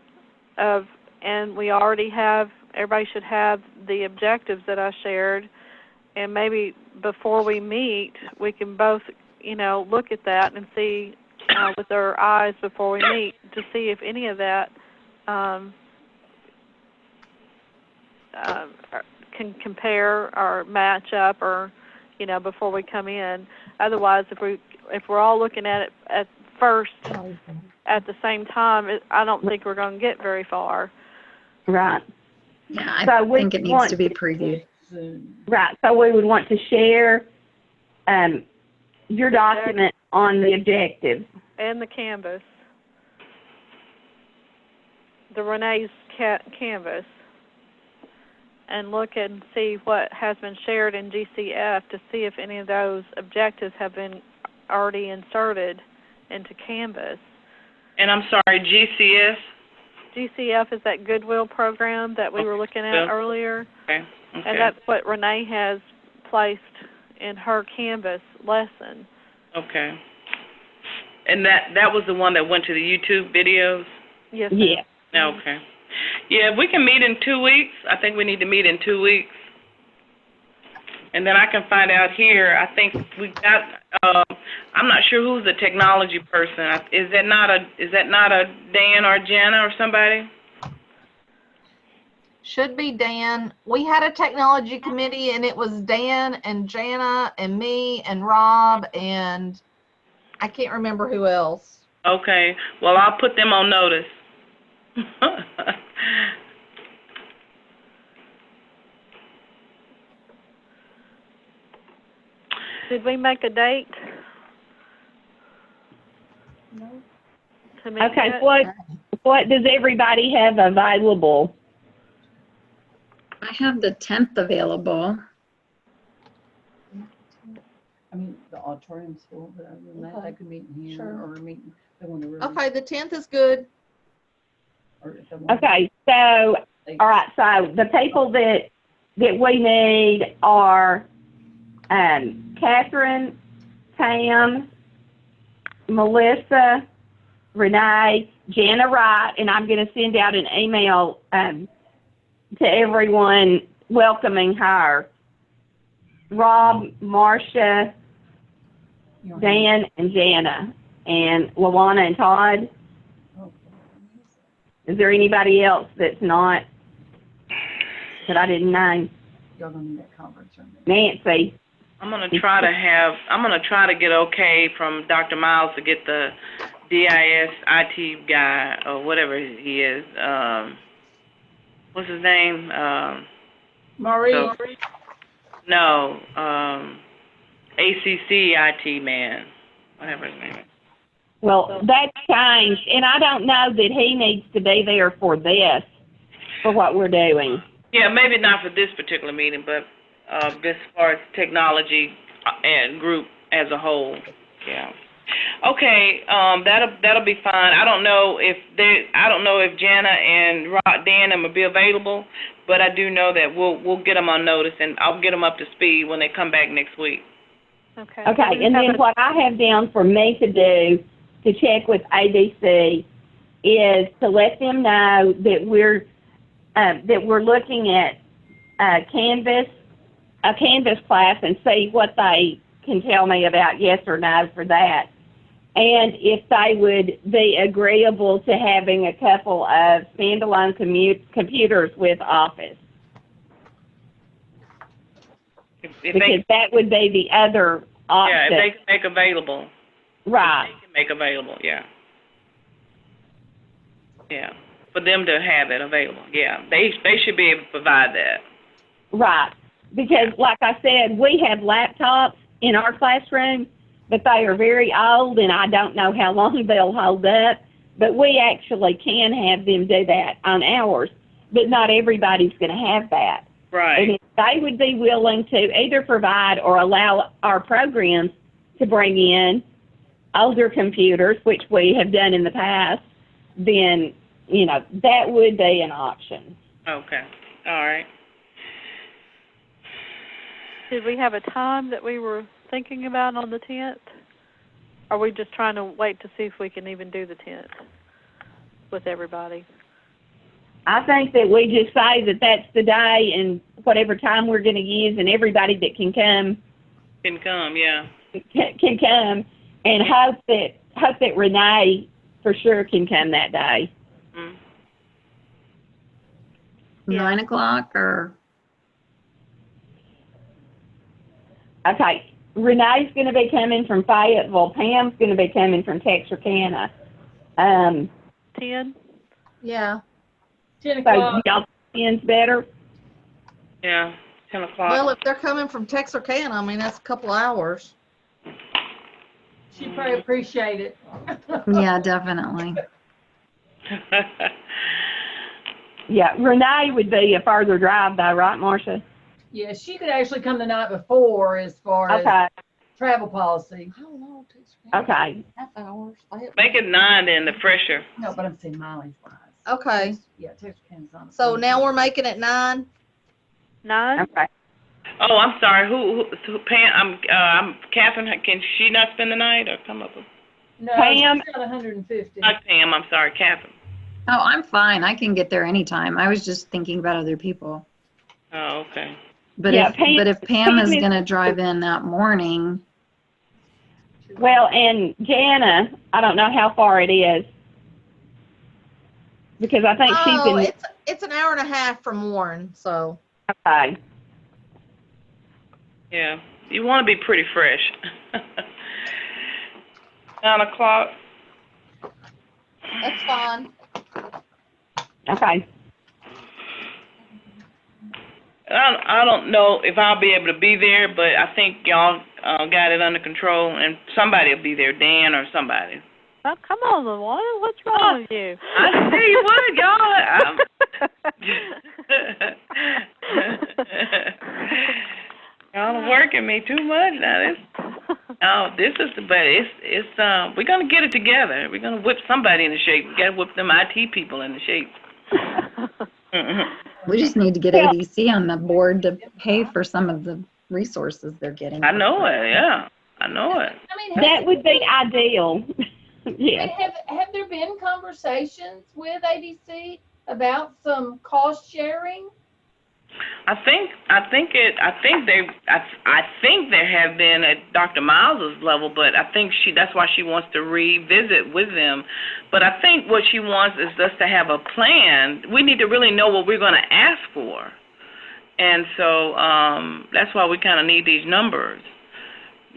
of, and we already have, everybody should have the objectives that I shared, and maybe before we meet, we can both, look at that and see with our eyes before we meet to see if any of that can compare or match up, or before we come in. Otherwise, if we're all looking at it at first at the same time, I don't think we're going to get very far. Right. Yeah, I think it needs to be previewed. Right. So we would want to share your document on the objectives. And the Canvas. The Renee's Canvas. And look and see what has been shared in GCF to see if any of those objectives have been already inserted into Canvas. And I'm sorry, GCS? GCF is that Goodwill program that we were looking at earlier. Okay. And that's what Renee has placed in her Canvas lesson. Okay. And that was the one that went to the YouTube videos? Yes. Yeah. Okay. Yeah, if we can meet in 2 weeks, I think we need to meet in 2 weeks. And then I can find out here. I think we got. I'm not sure who's the technology person. Is that not a Dan or Jana or somebody? Should be Dan. We had a technology committee, and it was Dan and Jana and me and Rob, and I can't remember who else. Okay. Well, I'll put them on notice. Did we make a date? No. To meet Okay. yet? What does everybody have available? I have the 10th available. I mean, the auditorium's full, but other than that, I could meet in here Sure. or meet in the one room. Okay, the 10th is good. Or if they want- Okay. So, all right. So the people that we need are Catherine, Pam, Melissa, Renee, Jana Wright, and I'm going to send out an email to everyone welcoming her. Rob, Marcia, Dan, and Jana, and Luana and Todd. Is there anybody else that's not, that I didn't name? Y'all gonna need that conference room. Nancy. I'm gonna try to get okay from Dr. Miles to get the DIS IT guy or whatever he is. What's his name? Maurice. No, ACC IT man, whatever his name is. Well, that's changed, and I don't know that he needs to be there for this, for what we're doing. Yeah, maybe not for this particular meeting, but just as far as technology and group as a whole. Yeah. Okay, that'll be fine. I don't know if Jana and Dan will be available, but I do know that we'll get them on notice, and I'll get them up to speed when they come back next week. Okay. Okay, and then what I have down for me to do to check with ABC is to let them know that we're looking at Canvas a Canvas class and see what they can tell me about yes or no for that. And if they would be agreeable to having a couple of standalone computers with Office. Because that would be the other option. Yeah, if they can make available. Right. They can make available, yeah. Yeah, for them to have it available, yeah. They should be able to provide that. Right. Because, like I said, we have laptops in our classroom, but they are very old, and I don't know how long they'll hold up. But we actually can have them do that on ours, but not everybody's going to have that. Right. And if they would be willing to either provide or allow our programs to bring in older computers, which we have done in the past, then, you know, that would be an option. Okay, all right. Did we have a time that we were thinking about on the 10th? Or are we just trying to wait to see if we can even do the 10th with everybody? I think that we just say that that's the day and whatever time we're going to use, and everybody that can come Yeah. can come, and hope that Renee for sure can come that day. 9 o'clock or? Okay, Renee's going to be coming from Fayetteville. Pam's going to be coming from Texarkana. 10? Yeah. 10 So o'clock. y'all 10's better? Yeah, 10 o'clock. Well, if they're coming from Texarkana, I mean, that's a couple hours. She'd probably appreciate it. Yeah, definitely. Yeah, Renee would be a further drive though, right, Marcia? Yeah, she could actually come the night before as far Okay. as travel policy. I don't know. Okay. Half hours. Make it 9 then, the fresher. No, but I'm saying mileage wise. Okay. Yeah, Texarkana's on. So now we're making it 9? 9? Okay. Oh, I'm sorry, who Pam, I'm Catherine, can she not spend the night or come up with? No, Pam. she's got 150. Not Pam, I'm sorry, Catherine. Oh, I'm fine. I can get there anytime. I was just thinking about other people. Oh, okay. But Yeah, if Pam is Pam going to drive in that morning, Well, and Jana, I don't know how far it is. Because I think she's Oh, in. it's an hour and a half from Warren, so. Okay. Yeah, you want to be pretty fresh. 9 o'clock. That's fine. Okay. I don't know if I'll be able to be there, but I think y'all got it under control, and somebody will be there, Dan or somebody. Oh, come on, LaWanda. What's wrong with you? I tell you what, y'all are working me too much now. We're gonna get it together. We're gonna whip somebody into shape. We gotta whip them IT people into shape. we just need to get Yeah. ADC on the board to pay for some of the resources they're getting. I know it. Yeah, I know it. I mean, That would be ideal. Yes. have there been conversations with ADC about some cost sharing? I think there have been at Dr. Miles's level, but I think that's why she wants to revisit with them. But I think what she wants is us to have a plan. We need to really know what we're going to ask for, and so that's why we kind of need these numbers,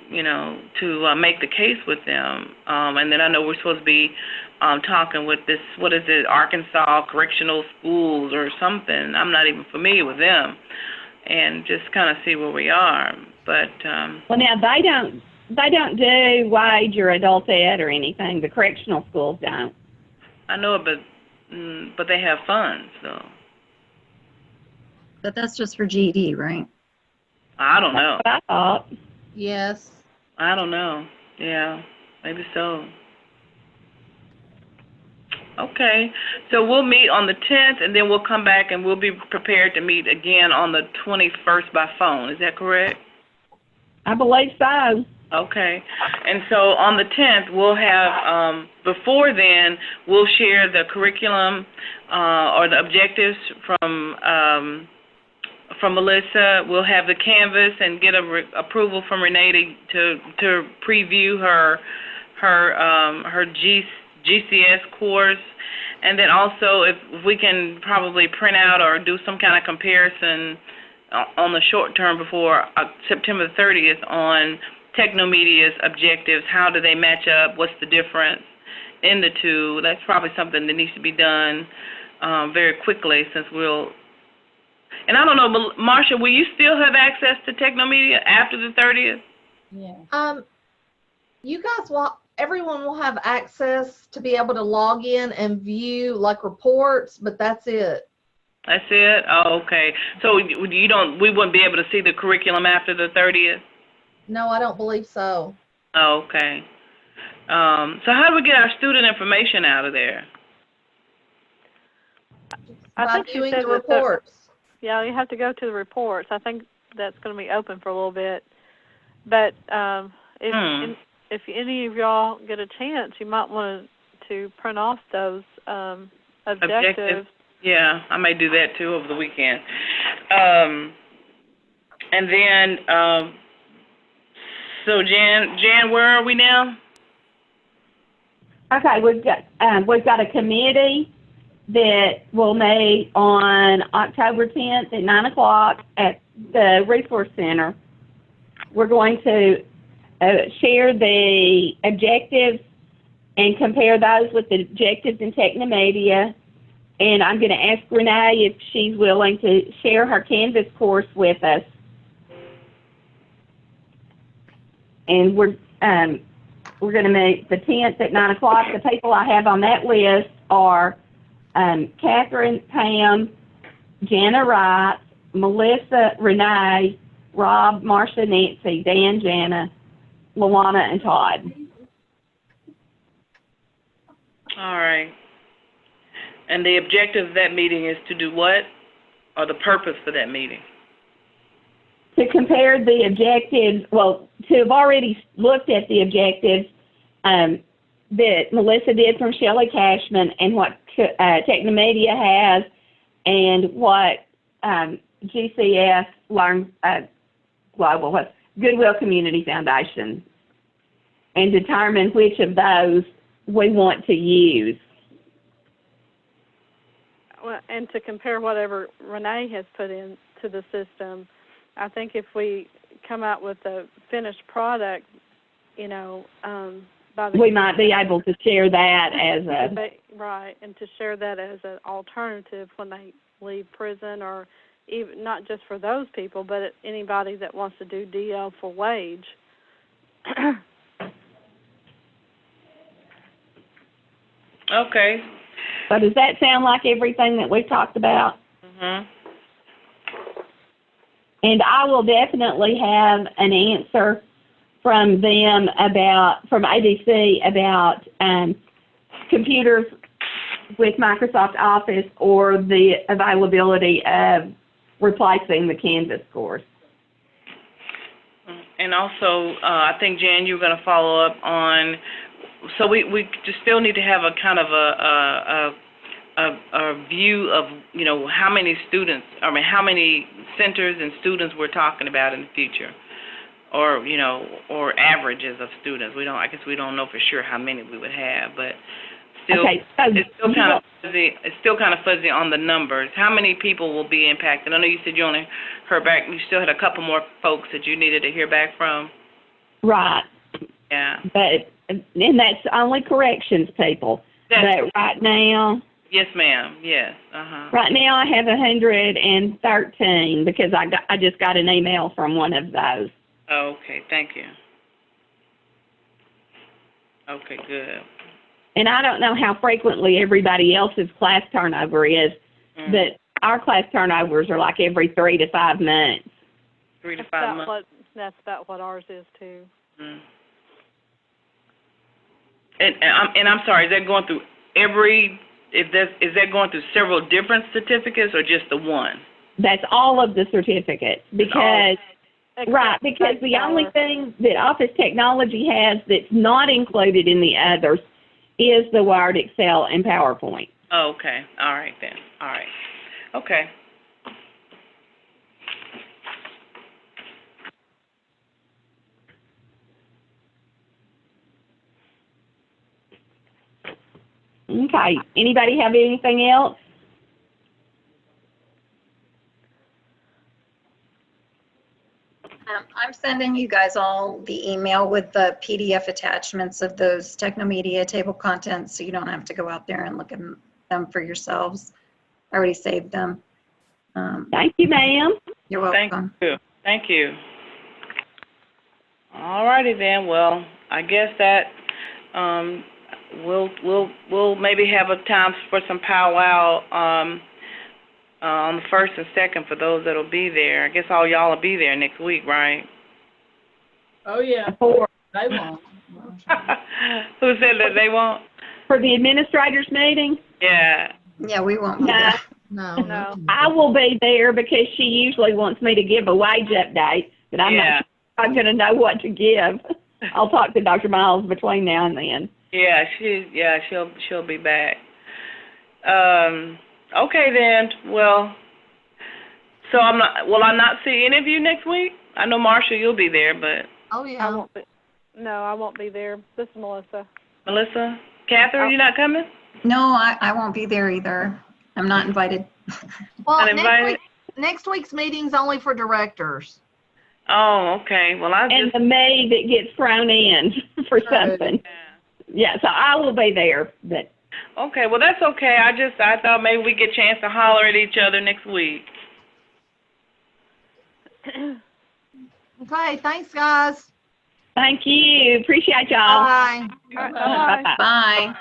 you know, to make the case with them. And then I know we're supposed to be talking with this, what is it, Arkansas Correctional Schools or something. I'm not even familiar with them, and just kind of see where we are. But Well, now they don't do wage or adult ed or anything. The correctional schools don't. I know it, but they have funds, so But that's just for GED, right? I don't know. That's what I thought. Yes. I don't know. Yeah, maybe so. Okay, so we'll meet on the 10th, and then we'll come back and we'll be prepared to meet again on the 21st by phone. Is that correct? I believe so. Okay, and so on the 10th, we'll have, before then, we'll share the curriculum or the objectives from from Melissa. We'll have the Canvas and get approval from Renee to preview her GCS course. And then also if we can probably print out or do some kind of comparison on the short term before September 30th on Technomedia's objectives. How do they match up? What's the difference in the two? That's probably something that needs to be done very quickly, since and I don't know, Marsha, will you still have access to Technomedia after the 30th? Yeah. You guys everyone will have access to be able to log in and view like reports, but that's it. That's it? Oh, okay. So we wouldn't be able to see the curriculum after the 30th? No, I don't believe so. Oh, okay. So how do we get our student information out of there? I think viewing she said the reports. Yeah, you have to go to the reports. I think that's going to be open for a little bit. But if any of y'all get a chance, you might want to print off those objectives. Yeah, I may do that too over the weekend. And then, so Jan, where are we now? Okay, we've got a committee that will meet on October 10th at 9 o'clock at the Resource Center. We're going to share the objectives and compare those with the objectives in Technomedia. And I'm going to ask Renee if she's willing to share her Canvas course with us. And we're going to meet the 10th at 9 o'clock. The people I have on that list are Catherine, Pam, Jana Wright, Melissa, Renee, Rob, Marsha, Nancy, Dan, Jana, Luana, and Todd. All right. And the objective of that meeting is to do what? Or the purpose for that meeting? To compare the objectives, to have already looked at the objectives that Melissa did from Shelley Cashman and what Technomedia has and what GCS learned, Goodwill Community Foundation, and determine which of those we want to use. Well, and to compare whatever Renee has put into the system, I think if we come out with a finished product, we might be able to share that as right, and to share that as an alternative when they leave prison, or even not just for those people, but anybody that wants to do DL for wage. Okay. So does that sound like everything that we've talked about? Mm-hmm. And I will definitely have an answer from them from ABC about computers with Microsoft Office or the availability of replacing the Canvas course. And also, I think, Jan, you're going to follow up on, so we just still need to have a kind of a view of, how many students, how many centers and students we're talking about in the future, or, or averages of students. I guess we don't know for sure how many we would have, but still, okay, so it's still kind of fuzzy. It's still kind of fuzzy on the numbers. How many people will be impacted? I know you said you only heard back. You still had a couple more folks that you needed to hear back from. Right. Yeah. And that's only corrections people. But right now. Yes, ma'am. Yes. Right now I have 113 because I just got an email from one of those. Okay. Thank you. Okay. Good. And I don't know how frequently everybody else's class turnover is, but our class turnovers are like every 3 to 5 months. 3 to 5 months. That's about what ours is too. Mm. And I'm sorry, is that going through is that going through several different certificates or just the one? That's all of the certificates because the only thing that Office Technology has that's not included in the others is the Word, Excel, and PowerPoint. Oh, okay. All right then. All right. Okay. Okay. Anybody have anything else? I'm sending you guys all the email with the PDF attachments of those Technomedia table contents, so you don't have to go out there and look at them for yourselves. I already saved them. Thank you, ma'am. You're welcome. Thank you. Thank you. All righty then. Well, I guess that we'll maybe have a time for some powwow on the 1st and 2nd for those that'll be there. I guess all y'all will be there next week, right? Oh, yeah. For They won't. Who said that they won't? the administrators meeting? Yeah. Yeah, we won't be No. there. No. I will be there because she usually wants me to give a wage update, but I'm Yeah. not sure I'm going to know what to give. I'll talk to Dr. Miles between now and then. Yeah, she'll be back. Okay then. Well, so will I not see any of you next week? I know Marsha, you'll be there, but Oh, I yeah. won't be. No, I won't be there. This is Melissa. Melissa, Catherine, you not coming? No, I won't be there either. I'm not invited. Well, Uninvited? next week's meeting's only for directors. Oh, okay. Well, And the May that gets thrown in for something. Yeah, so I will be there, but Okay, well that's okay. I thought maybe we get a chance to holler at each other next week. Okay, thanks, guys. thank you. Appreciate y'all. Bye. Bye. Bye.